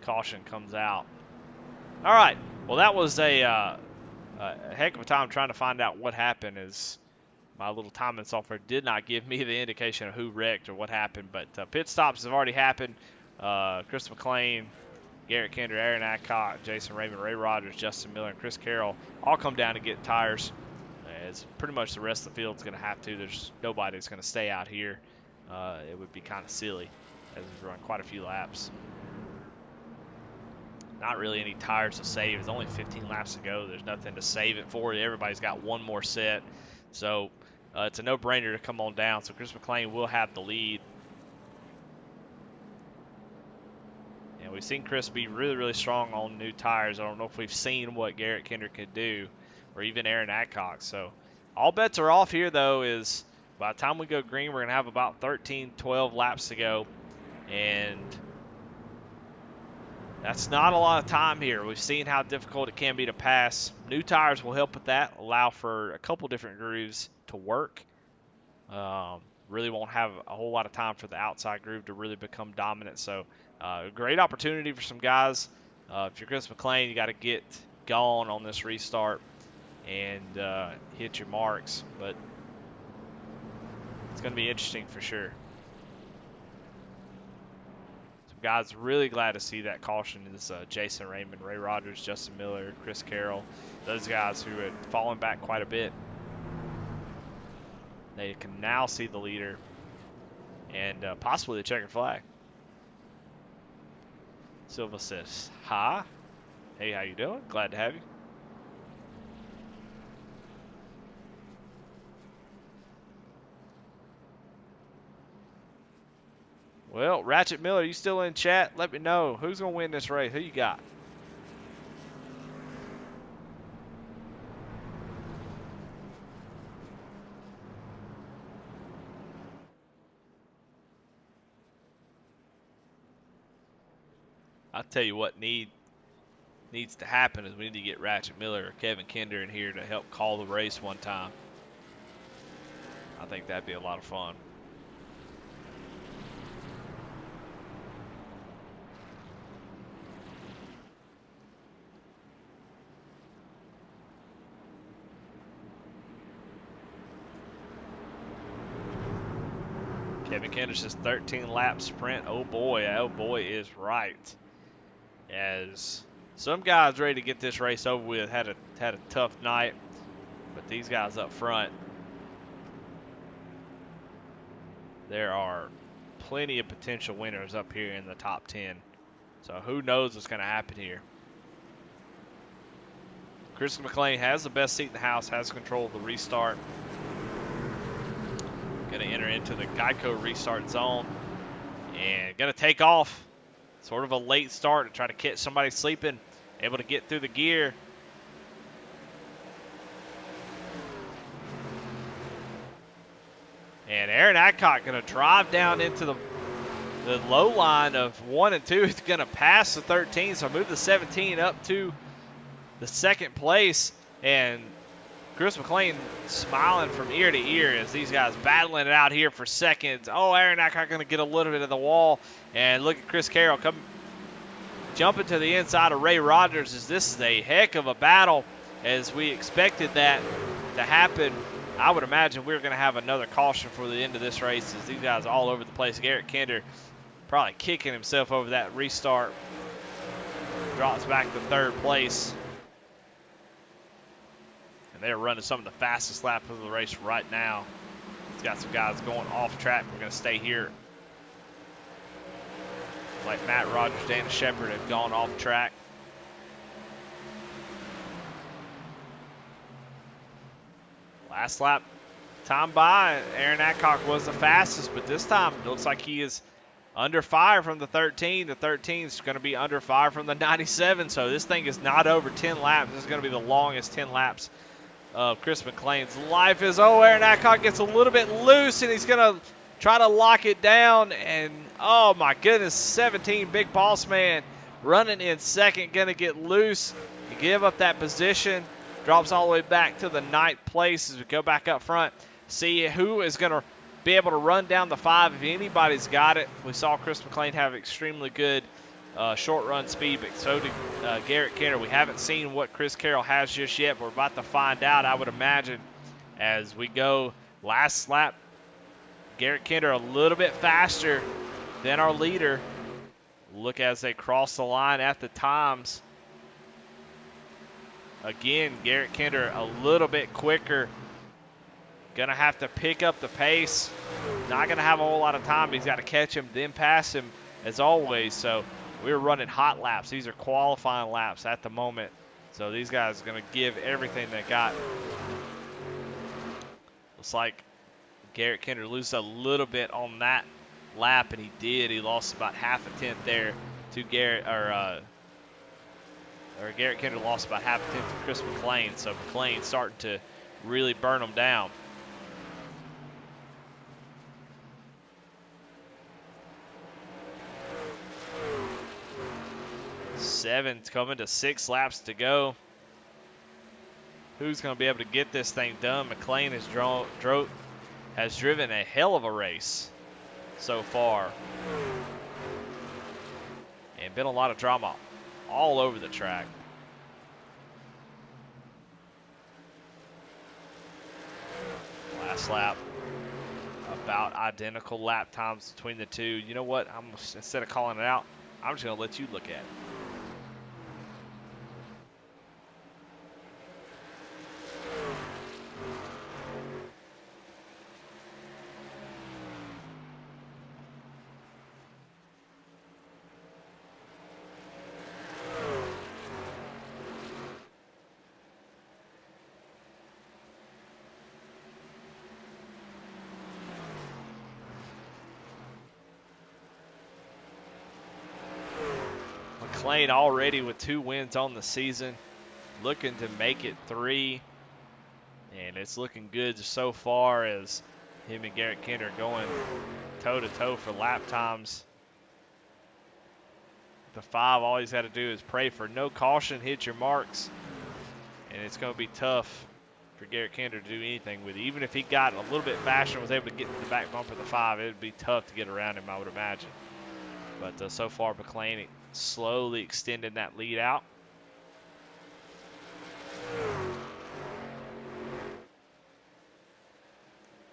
caution comes out. All right. Well, that was a heck of a time trying to find out what happened, as my little timing software did not give me the indication of who wrecked or what happened. But pit stops have already happened. Chris McLean, Garrett Kinder, Aaron Adcock, Jason Raymond, Ray Rogers, Justin Miller, and Chris Carroll all come down to get tires. As pretty much the rest of the field's going to have to. There's nobody that's going to stay out here. It would be kind of silly, as we've run quite a few laps. Not really any tires to save. It's only 15 laps to go. There's nothing to save it for. Everybody's got one more set. So it's a no-brainer to come on down. So Chris McLean will have the lead. And we've seen Chris be really, really strong on new tires. I don't know if we've seen what Garrett Kinder could do, or even Aaron Adcock. So all bets are off here, though, is by the time we go green, we're going to have about 13, 12 laps to go. And that's not a lot of time here. We've seen how difficult it can be to pass. New tires will help with that, allow for a couple different grooves to work. Really won't have a whole lot of time for the outside groove to really become dominant. So a great opportunity for some guys. If you're Chris McLean, you got to get going on this restart and hit your marks. But it's going to be interesting for sure. Guys, really glad to see that caution is Jason Raymond, Ray Rogers, Justin Miller, Chris Carroll. Those guys who had fallen back quite a bit. They can now see the leader and possibly the checkered flag. Silva says, hi. Hey, how you doing? Glad to have you. Well, Ratchet Miller, you still in chat? Let me know. Who's going to win this race? Who you got? I'll tell you what needs to happen is we need to get Ratchet Miller or Kevin Kinder in here to help call the race one time. I think that'd be a lot of fun. Kevin Kinder says 13 lap sprint. Oh boy is right. As some guys ready to get this race over with had a tough night, but these guys up front, there are plenty of potential winners up here in the top 10. So who knows what's going to happen here. Chris McLean has the best seat in the house, has control of the restart. Going to enter into the Geico restart zone and going to take off. Sort of a late start to try to catch somebody sleeping, able to get through the gear. And Aaron Adcock going to drive down into the low line of 1 and 2. He's going to pass the 13, so move the 17 up to the second place. And Chris McLean smiling from ear to ear as these guys battling it out here for seconds. Oh, Aaron Adcock going to get a little bit of the wall. And look at Chris Carroll jumping to the inside of Ray Rogers, as this is a heck of a battle, as we expected that to happen. I would imagine we're going to have another caution for the end of this race, as these guys all over the place. Garrett Kinder probably kicking himself over that restart. Drops back to third place. And they're running some of the fastest laps of the race right now. It's got some guys going off track. We're going to stay here. Like Matt Rogers, Dana Shepard have gone off track. Last lap time by, Aaron Adcock was the fastest, but this time it looks like he is under fire from the 13. The 13 is going to be under fire from the 97. So this thing is not over 10 laps. This is going to be the longest 10 laps of Chris McLean's life. As Aaron Adcock gets a little bit loose, and he's going to try to lock it down. And oh my goodness, 17, Big Boss Man running in second, going to get loose. You give up that position, drops all the way back to the 9th place as we go back up front. See who is going to be able to run down the 5 if anybody's got it. We saw Chris McLean have extremely good short run speed, but so did Garrett Kenner. We haven't seen what Chris Carroll has just yet, but we're about to find out, I would imagine, as we go last lap. Garrett Kenner a little bit faster than our leader. Look as they cross the line at the times. Again, Garrett Kenner a little bit quicker. Gonna have to pick up the pace. Not gonna have a whole lot of time. He's got to catch him, then pass him as always. So we're running hot laps. These are qualifying laps at the moment. So these guys are gonna give everything they got. Looks like Garrett Kenner loses a little bit on that lap, and he did. He lost about half a tenth there to Garrett, or Garrett Kenner lost about half a tenth to Chris McLean. So McLean starting to really burn them down. Seven's coming to 6 laps to go. Who's going to be able to get this thing done? McLean has driven a hell of a race so far. And been a lot of drama all over the track. Last lap. About identical lap times between the two. You know what? Instead of calling it out, I'm just going to let you look at it. McLean already with 2 wins on the season, looking to make it 3, and it's looking good so far as him and Garrett Kenner going toe-to-toe for lap times. The 5, all he's had to do is pray for no caution, hit your marks, and it's going to be tough for Garrett Kenner to do anything with it. Even if he got a little bit faster and was able to get to the back bumper of the 5, it would be tough to get around him, I would imagine. But so far, McLean slowly extending that lead out.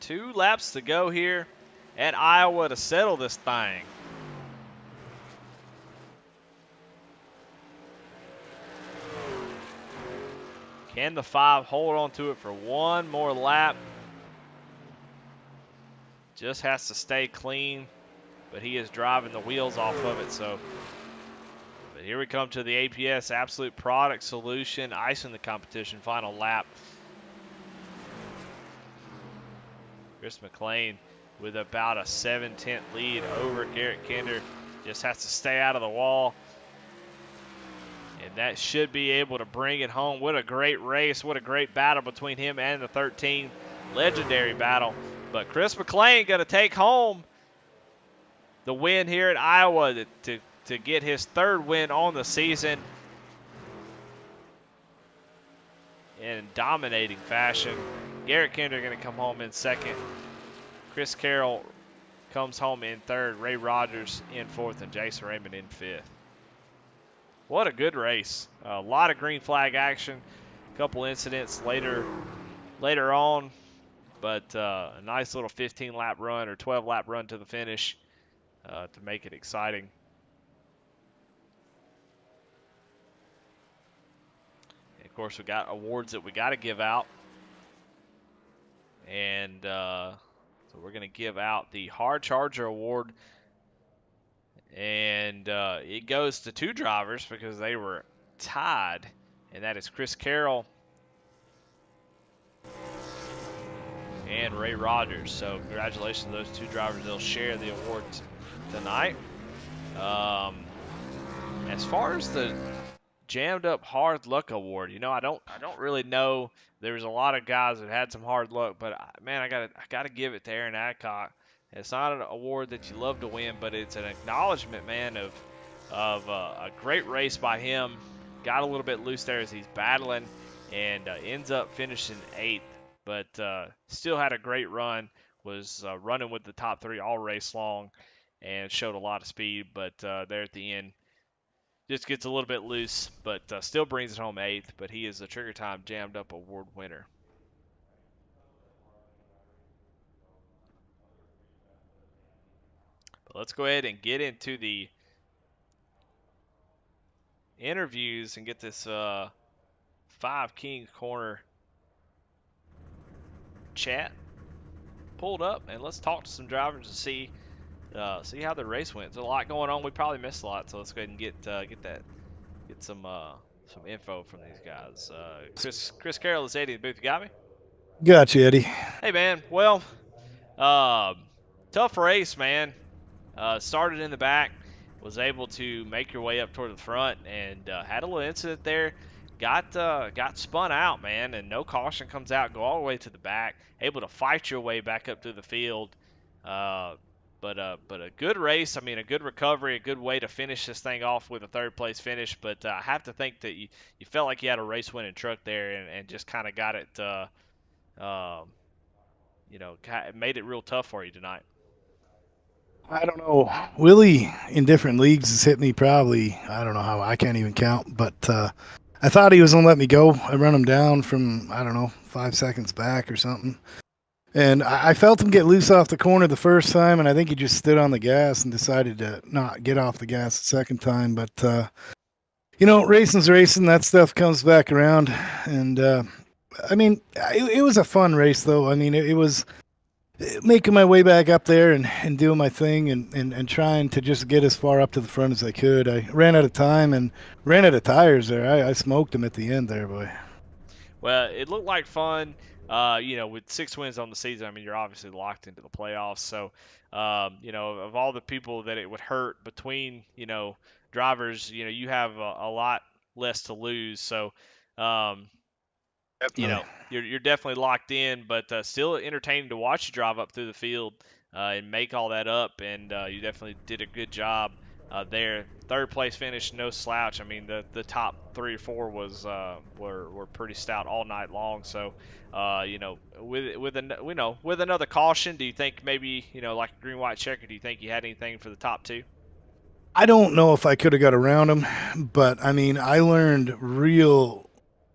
Two laps to go here at Iowa to settle this thing. Can the 5 hold on to it for one more lap? Just has to stay clean, but he is driving the wheels off of it. So, but here we come to the APS Absolute Product Solution, icing the competition, final lap. Chris McLean with about a 7/10 lead over Garrett Kenner. Just has to stay out of the wall. And that should be able to bring it home. What a great race. What a great battle between him and the 13. Legendary battle. But Chris McLean going to take home the win here at Iowa to get his 3rd win on the season in dominating fashion. Garrett Kenner going to come home in 2nd. Chris Carroll comes home in 3rd. Ray Rogers in 4th, and Jason Raymond in 5th. What a good race. A lot of green flag action. A couple incidents later on. But a nice little 15-lap run or 12-lap run to the finish to make it exciting. And of course, we got awards that we got to give out. And so we're going to give out the Hard Charger Award. And it goes to 2 drivers because they were tied. And that is Chris Carroll and Ray Rogers. So congratulations to those 2 drivers. They'll share the awards tonight. Um, as far as the jammed up hard luck award, I don't really know. There was a lot of guys that had some hard luck, but man, I gotta give it to Aaron Adcock. It's not an award that you love to win, but it's an acknowledgement, man, of a great race by him. Got a little bit loose there as he's battling, and ends up finishing eighth, but still had a great run. Was running with the top three all race long, and showed a lot of speed. But there at the end, just gets a little bit loose, but still brings it home eighth. But he is a Trigger Time Jammed Up Award winner. But let's go ahead and get into the interviews and get this Five Kings Corner chat pulled up, and let's talk to some drivers and see how the race went. There's a lot going on. We probably missed a lot, so let's go ahead and get some info from these guys. Chris Carroll is Eddie in the booth. You got me? Gotcha, Eddie. Hey man, well, um, tough race, man. Started in the back, was able to make your way up toward the front, and had a little incident there. Got spun out, man, and no caution comes out. Go all the way to the back, able to fight your way back up to the field. Uh, but a good race. I mean, a good recovery, a good way to finish this thing off with a third place finish. But I have to think that you felt like you had a race winning truck there, and just kind of got it. Um, made it real tough for you tonight. I don't know. Willie in different leagues has hit me probably, I don't know how, I can't even count, but I thought he was going to let me go. I run him down from, I don't know, 5 seconds back or something. And I felt him get loose off the corner the first time, and I think he just stood on the gas and decided to not get off the gas the second time. But, racing's racing. That stuff comes back around. And, I mean, it was a fun race, though. I mean, it was making my way back up there and doing my thing and trying to just get as far up to the front as I could. I ran out of time and ran out of tires there. I smoked them at the end there, boy. Well, it looked like fun. With 6 wins on the season, I mean, you're obviously locked into the playoffs. So, of all the people that it would hurt between, drivers, you have a lot less to lose. So, um, Definitely. you're definitely locked in, but still entertaining to watch you drive up through the field and make all that up. And you definitely did a good job there. Third place finish, no slouch. I mean, the top three or four were pretty stout all night long. So, with another caution, do you think maybe like a green white checker? Do you think you had anything for the top two? I don't know if I could have got around them, but I mean, I learned real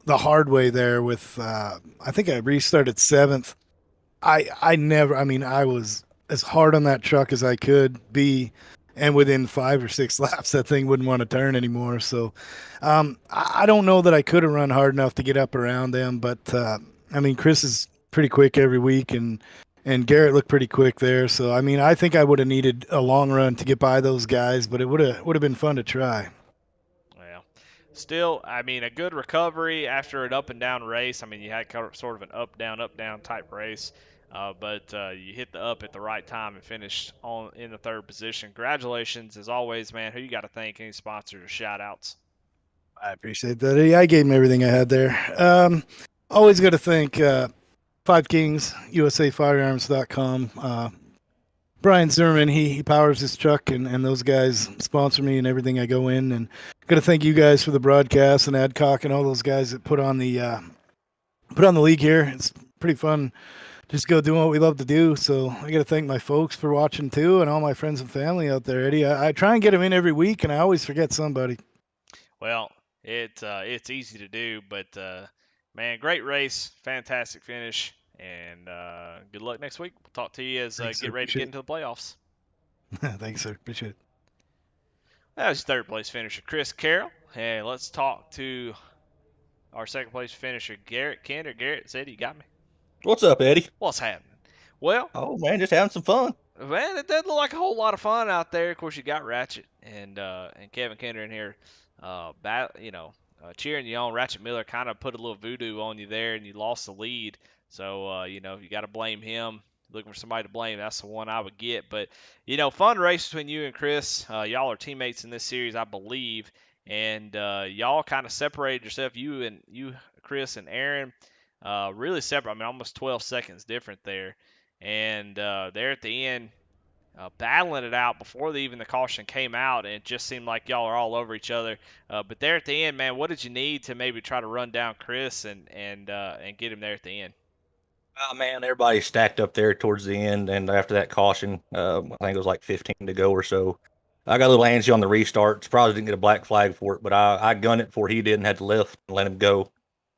the hard way there with I think I restarted seventh. I never. I mean, I was as hard on that truck as I could be, and within 5 or 6 laps, that thing wouldn't want to turn anymore. So, I don't know that I could have run hard enough to get up around them. But I mean, Chris is pretty quick every week, and Garrett looked pretty quick there. So, I mean, I think I would have needed a long run to get by those guys, but it would have been fun to try. Well, still, I mean, a good recovery after an up and down race. I mean, you had sort of an up down type race, but you hit the up at the right time and finished on in the third position. Congratulations, as always, man. Who you got to thank? Any sponsors or shout outs? I appreciate that. Yeah, I gave him everything I had there. Always got to thank Five Kings, USAFirearms.com. Brian Zimmerman, he powers his truck, and those guys sponsor me and everything I go in. And got to thank you guys for the broadcast and Adcock and all those guys that put on the league here. It's pretty fun. Just go doing what we love to do. So I got to thank my folks for watching too, and all my friends and family out there. Eddie, I try and get them in every week, and I always forget somebody. Well, it's easy to do, but man, great race, fantastic finish, and good luck next week. We'll talk to you as Thanks, sir. get ready to get Appreciate into the playoffs. it. Thanks, sir. Appreciate it. That was third place finisher Chris Carroll, and let's talk to our second place finisher Garrett Kinder. Garrett said, "You got me." What's up, Eddie? What's happening? Well, Oh man, just having some fun. man, it does look like a whole lot of fun out there. Of course, you got Ratchet and Kevin Kinder in here, cheering you on. Ratchet Miller kind of put a little voodoo on you there, and you lost the lead. So you got to blame him. looking for somebody to blame, that's the one I would get. But fun race between you and Chris. Y'all are teammates in this series, I believe, and y'all kind of separated yourself. You, Chris, and Aaron, really separate. I mean, almost 12 seconds different there. And there at the end, battling it out before even the caution came out, and it just seemed like y'all are all over each other. But there at the end, man, what did you need to maybe try to run down Chris and get him there at the end? Oh man, everybody stacked up there towards the end, and after that caution, I think it was like 15 to go or so. I got a little antsy on the restart. Probably didn't get a black flag for it, but I gunned it before he did and had to lift and let him go,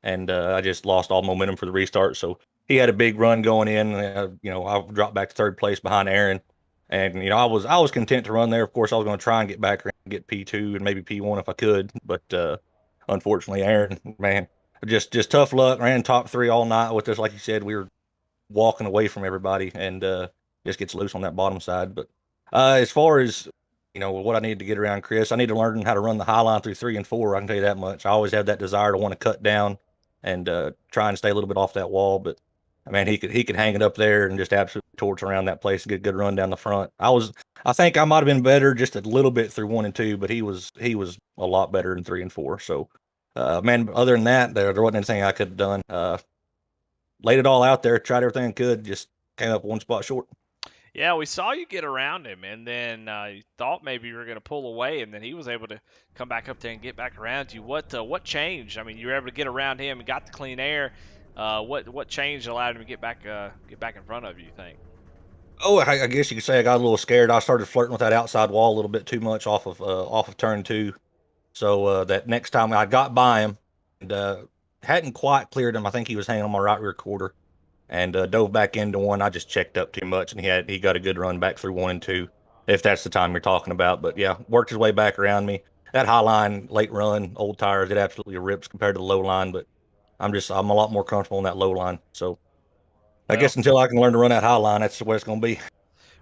and I just lost all momentum for the restart. So he had a big run going in. I dropped back to third place behind Aaron, and I was content to run there. Of course, I was going to try and get back around and get P2 and maybe P1 if I could, but unfortunately, Aaron, man, just tough luck. Ran top three all night with us. Like you said, we were walking away from everybody and just gets loose on that bottom side. But as far as what I need to get around Chris, I need to learn how to run the high line through 3 and 4. I can tell you that much. I always have that desire to want to cut down and try and stay a little bit off that wall. But man, he could hang it up there and just absolutely torch around that place and get a good run down the front. I think I might have been better just a little bit through 1 and 2, but he was a lot better in 3 and 4. So man, other than that, there wasn't anything I could have done. Laid it all out there, tried everything I could, just came up one spot short. Yeah, we saw you get around him, and then you thought maybe you were going to pull away, and then he was able to come back up there and get back around you. What changed? I mean, you were able to get around him and got the clean air. What changed allowed him to get back in front of you? You think? Oh, I guess you could say I got a little scared. I started flirting with that outside wall a little bit too much off of turn 2. So that next time I got by him and hadn't quite cleared him. I think he was hanging on my right rear quarter and dove back into one. I just checked up too much, and he got a good run back through 1 and 2, if that's the time you're talking about. But yeah, worked his way back around me. That high line late run, old tires, it absolutely rips compared to the low line. But I'm a lot more comfortable in that low line. So I Well, guess until I can learn to run that high line, that's where it's going to be.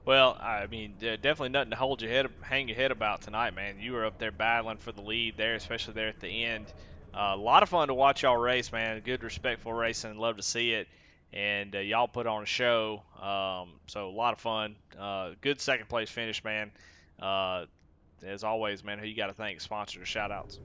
Well, I mean, definitely nothing to hang your head about tonight, man. You were up there battling for the lead there, especially there at the end. A lot of fun to watch y'all race, man. Good, respectful racing. Love to see it. And y'all put on a show. So a lot of fun. Good second place finish, man. Uh, as always, man, who you got to thank? Sponsors or shout outs?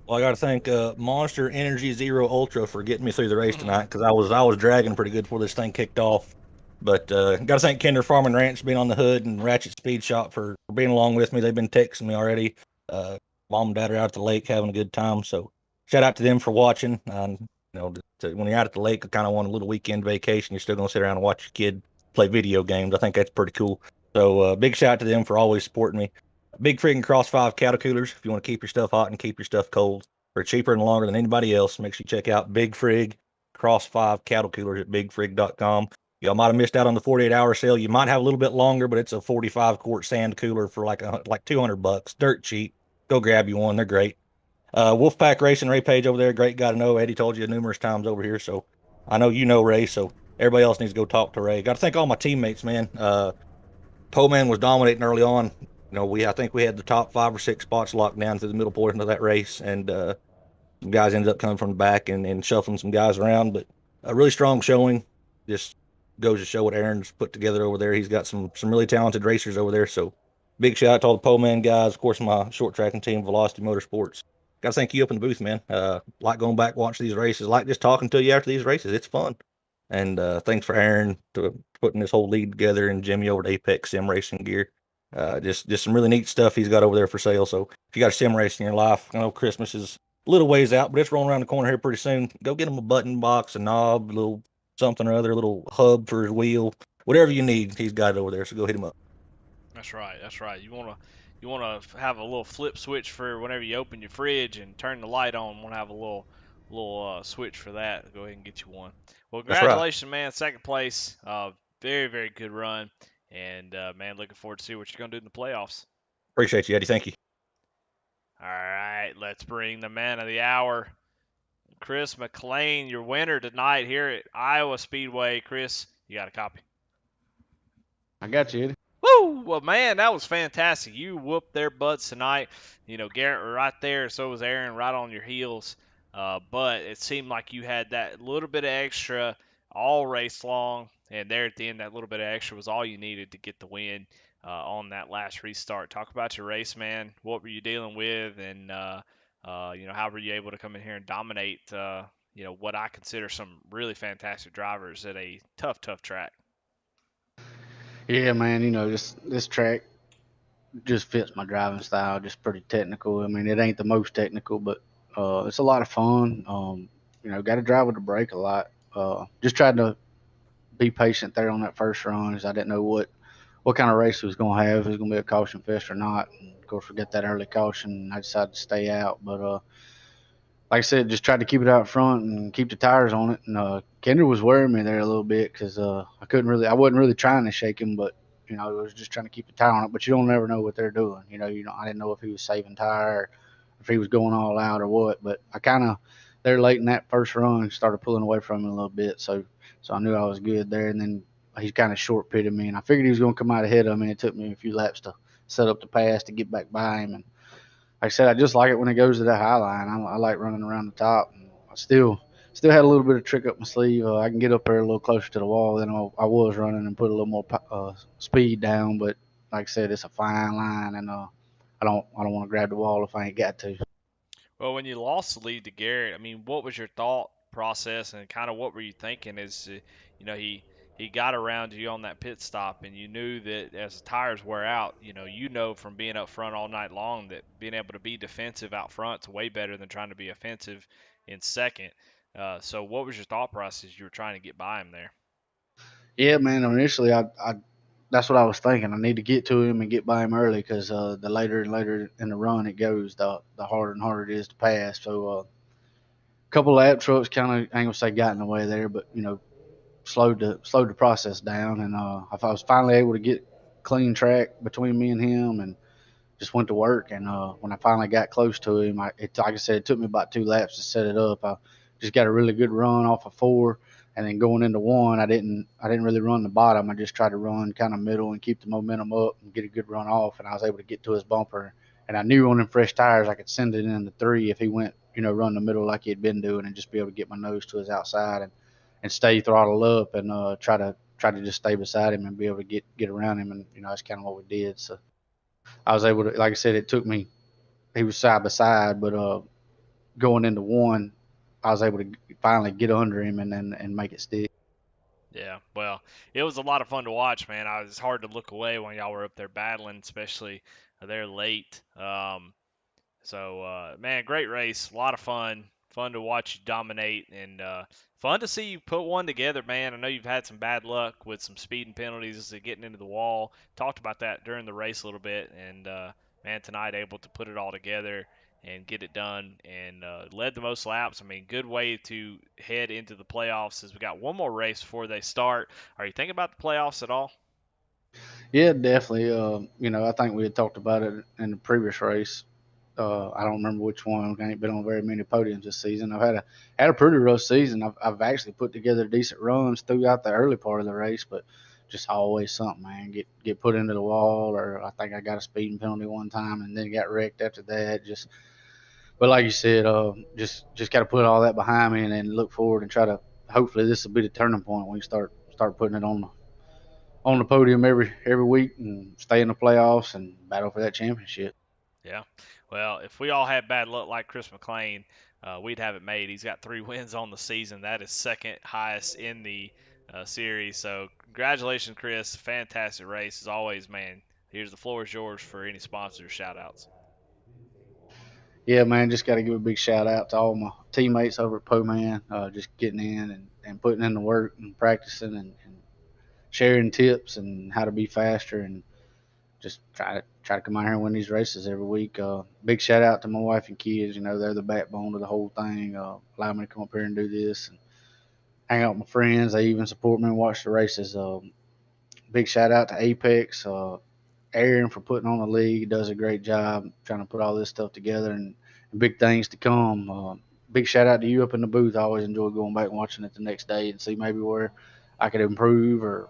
Well, I got to thank Monster Energy Zero Ultra for getting me through the race tonight because I was dragging pretty good before this thing kicked off. But got to thank Kinder Farm and Ranch being on the hood and Ratchet Speed Shop for being along with me. They've been texting me already. Uh, Mom and Dad are out at the lake having a good time. So shout out to them for watching. When you're out at the lake, I kind of want a little weekend vacation. You're still going to sit around and watch your kid play video games. I think that's pretty cool. So big shout out to them for always supporting me. Big friggin' Cross 5 cattle coolers. If you want to keep your stuff hot and keep your stuff cold for cheaper and longer than anybody else, make sure you check out Big Frig Cross 5 cattle coolers at bigfrig.com. Y'all might have missed out on the 48-hour sale. You might have a little bit longer, but it's a 45-quart sand cooler for like $200. Dirt cheap. Go grab you one. They're great. Wolfpack Racing, Ray Page over there. Great guy to know. Eddie told you numerous times over here, so I know you know Ray, so everybody else needs to go talk to Ray. Got to thank all my teammates, man. Poleman was dominating early on. I think we had the top 5 or 6 spots locked down through the middle portion of that race, and some guys ended up coming from the back and shuffling some guys around. But a really strong showing. Just goes to show what Aaron's put together over there. He's got some really talented racers over there. So big shout out to all the Poleman guys. Of course, my short tracking team, Velocity Motorsports. Got to thank you up in the booth, man. Like going back watching these races, like just talking to you after these races. It's fun. And thanks for Aaron to putting this whole lead together and Jimmy over at Apex Sim Racing Gear. Just some really neat stuff he's got over there for sale. So if you got a sim race in your life, I know Christmas is a little ways out, but it's rolling around the corner here pretty soon. Go get him a button box, a knob, a little something or other, a little hub for his wheel, whatever you need. He's got it over there. So go hit him up. That's right. That's right. You wanna have a little flip switch for whenever you open your fridge and turn the light on. Want to have a little switch for that. Go ahead and get you one. Well, That's right. congratulations, man. Second place. Very very good run. And man, looking forward to see what you're gonna do in the playoffs. Appreciate you, Eddie. Thank you. All right, let's bring the man of the hour, Chris McLean, your winner tonight here at Iowa Speedway. Chris, you got a copy. I got you, Eddie. Woo! Well, man, that was fantastic. You whooped their butts tonight. Garrett were right there, so was Aaron, right on your heels. But it seemed like you had that little bit of extra all race long. And there at the end, that little bit of extra was all you needed to get the win on that last restart. Talk about your race, man. What were you dealing with, and how were you able to come in here and dominate? What I consider some really fantastic drivers at a tough, tough track. Yeah, man. Just this track just fits my driving style. Just pretty technical. I mean, it ain't the most technical, but it's a lot of fun. Got to drive with the brake a lot. Just tried to be patient there on that first run, as I didn't know what kind of race we was gonna have. If it was gonna be a caution fest or not. And of course, we got that early caution, and I decided to stay out. But like I said, just tried to keep it out front and keep the tires on it. And Kendra was worrying me there a little bit because I wasn't really trying to shake him, but I was just trying to keep the tire on it. But you don't never know what they're doing. I didn't know if he was saving tire, or if he was going all out or what. But I kind of there late in that first run started pulling away from him a little bit, so I knew I was good there. And then he kind of short pitted me, and I figured he was going to come out ahead of me. It took me a few laps to set up the pass to get back by him, and like I said, I just like it when it goes to that high line. I like running around the top. And I still had a little bit of trick up my sleeve. I can get up there a little closer to the wall than I was running and put a little more speed down. But like I said, it's a fine line, and I don't want to grab the wall if I ain't got to. Well, when you lost the lead to Garrett, I mean, what was your thought process and kind of what were you thinking? He got around you on that pit stop, and you knew that as the tires wear out, from being up front all night long that being able to be defensive out front is way better than trying to be offensive in second. So, what was your thought process? You were trying to get by him there. Yeah, man. Initially, I that's what I was thinking. I need to get to him and get by him early because the later and later in the run it goes, the harder and harder it is to pass. So a couple lap trucks kind of I ain't gonna say got in the way there, but slowed the process down, and if I was finally able to get clean track between me and him, and just went to work. And when I finally got close to him, like I said, it took me about 2 laps to set it up. I just got a really good run off of four, and then going into one, I didn't really run the bottom. I just tried to run kind of middle and keep the momentum up and get a good run off, and I was able to get to his bumper. And I knew on them fresh tires I could send it in the three if he went, run the middle like he had been doing, and just be able to get my nose to his outside and stay throttled up, and try to just stay beside him and be able to get around him. And that's kind of what we did. So I was able to, like I said, it took me. He was side by side, but going into one, I was able to finally get under him and make it stick. Yeah, well, it was a lot of fun to watch, man. I was hard to look away when y'all were up there battling, especially there late. Man, great race, a lot of fun. Fun to watch you dominate, and fun to see you put one together, man. I know you've had some bad luck with some speeding penalties getting into the wall. Talked about that during the race a little bit, and man, tonight able to put it all together and get it done, and led the most laps. I mean, good way to head into the playoffs as we got one more race before they start. Are you thinking about the playoffs at all? Yeah, definitely. I think we had talked about it in the previous race. I don't remember which one. I ain't been on very many podiums this season. I've had a pretty rough season. I've actually put together decent runs throughout the early part of the race, but just always something, man. Get put into the wall, or I think I got a speeding penalty one time and then got wrecked after that. But like you said, just got to put all that behind me and then look forward and try to. Hopefully, this will be the turning point when you start putting it on the podium every week and stay in the playoffs and battle for that championship. Yeah. Well, if we all had bad luck like Chris McLean, we'd have it made. He's got 3 wins on the season. That is second highest in the series. So congratulations, Chris. Fantastic race as always, man. Here's the floor is yours for any sponsors shout outs. Yeah, man, just got to give a big shout out to all my teammates over at Po-Man, just getting in and putting in the work and practicing and sharing tips and how to be faster and just try to come out here and win these races every week. Big shout out to my wife and kids. They're the backbone of the whole thing. Allow me to come up here and do this and hang out with my friends. They even support me and watch the races. Big shout out to Apex. Aaron for putting on the league. He does a great job trying to put all this stuff together and big things to come. Big shout out to you up in the booth. I always enjoy going back and watching it the next day and see maybe where I could improve or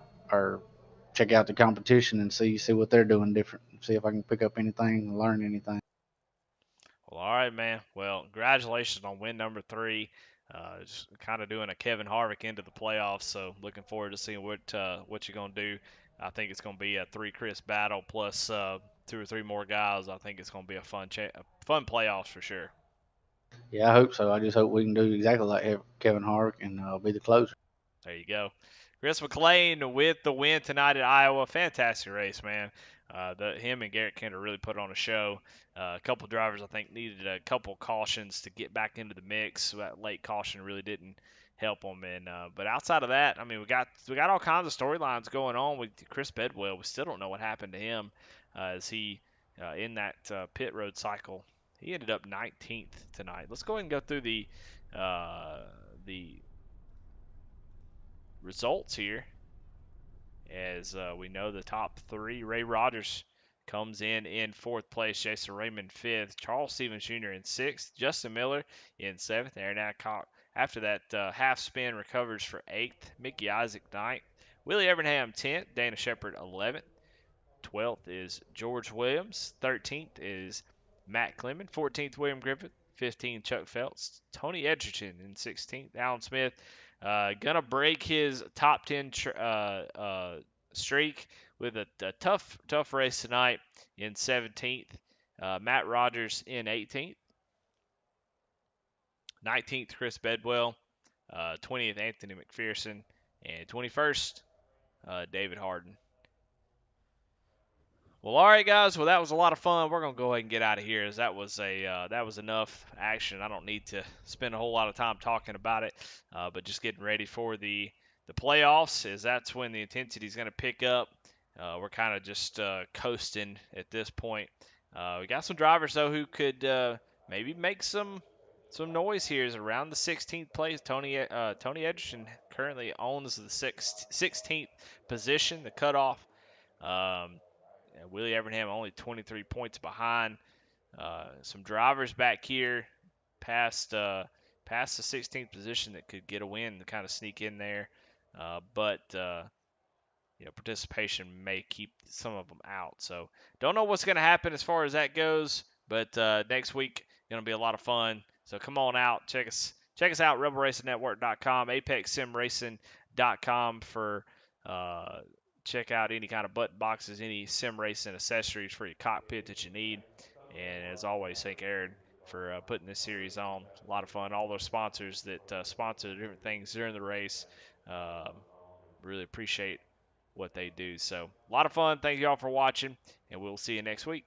check out the competition and see what they're doing different. See if I can pick up anything, learn anything. Well, all right, man. Well, congratulations on win number 3. Just kind of doing a Kevin Harvick into the playoffs. So looking forward to seeing what you're gonna do. I think it's gonna be a three Chris battle plus two or three more guys. I think it's gonna be a fun playoffs for sure. Yeah, I hope so. I just hope we can do exactly like Kevin Harvick and be the closer. There you go. Chris McLean with the win tonight at Iowa. Fantastic race, man. Him and Garrett Kinder really put on a show. A couple drivers, I think, needed a couple cautions to get back into the mix. So that late caution really didn't help them. But outside of that, I mean, we got all kinds of storylines going on with Chris Bedwell. We still don't know what happened to him as he in that pit road cycle. He ended up 19th tonight. Let's go ahead and go through the results here. As we know, the top three, Ray Rogers comes in fourth place, Jason Raymond fifth, Charles Stevens Jr. in sixth, Justin Miller in seventh, Aaron Adcock after that half spin recovers for eighth, Mickey Isaac ninth, Willie Evernham 10th, Dana Shepard 11th, 12th is George Williams. 13th is Matt Clement. 14th, William Griffith. 15th, Chuck Phelps. Tony Edgerton in 16th. Alan Smith gonna break his top 10 streak with a tough race tonight in 17th. Matt Rogers in 18th. 19th, Chris Bedwell. 20th, Anthony McPherson. And 21st, David Harden. Well, all right, guys. Well, that was a lot of fun. We're gonna go ahead and get out of here, as that was enough action. I don't need to spend a whole lot of time talking about it, but just getting ready for the playoffs, as that's when the intensity is gonna pick up. We're kind of just coasting at this point. We got some drivers though who could maybe make some noise here. Is around the 16th place. Tony Edgerton currently owns the 16th position, the cutoff. Um, Willie Evernham only 23 points behind. Some drivers back here past the 16th position that could get a win to kind of sneak in there. But participation may keep some of them out. So don't know what's going to happen as far as that goes. But next week going to be a lot of fun. So come on out, check us out, RebelRacingNetwork.com, ApexSimRacing.com for check out any kind of button boxes, any sim racing accessories for your cockpit that you need. And as always, thank Aaron for putting this series on. It's a lot of fun. All those sponsors that sponsor different things during the race. Really appreciate what they do. So a lot of fun. Thank you all for watching, and we'll see you next week.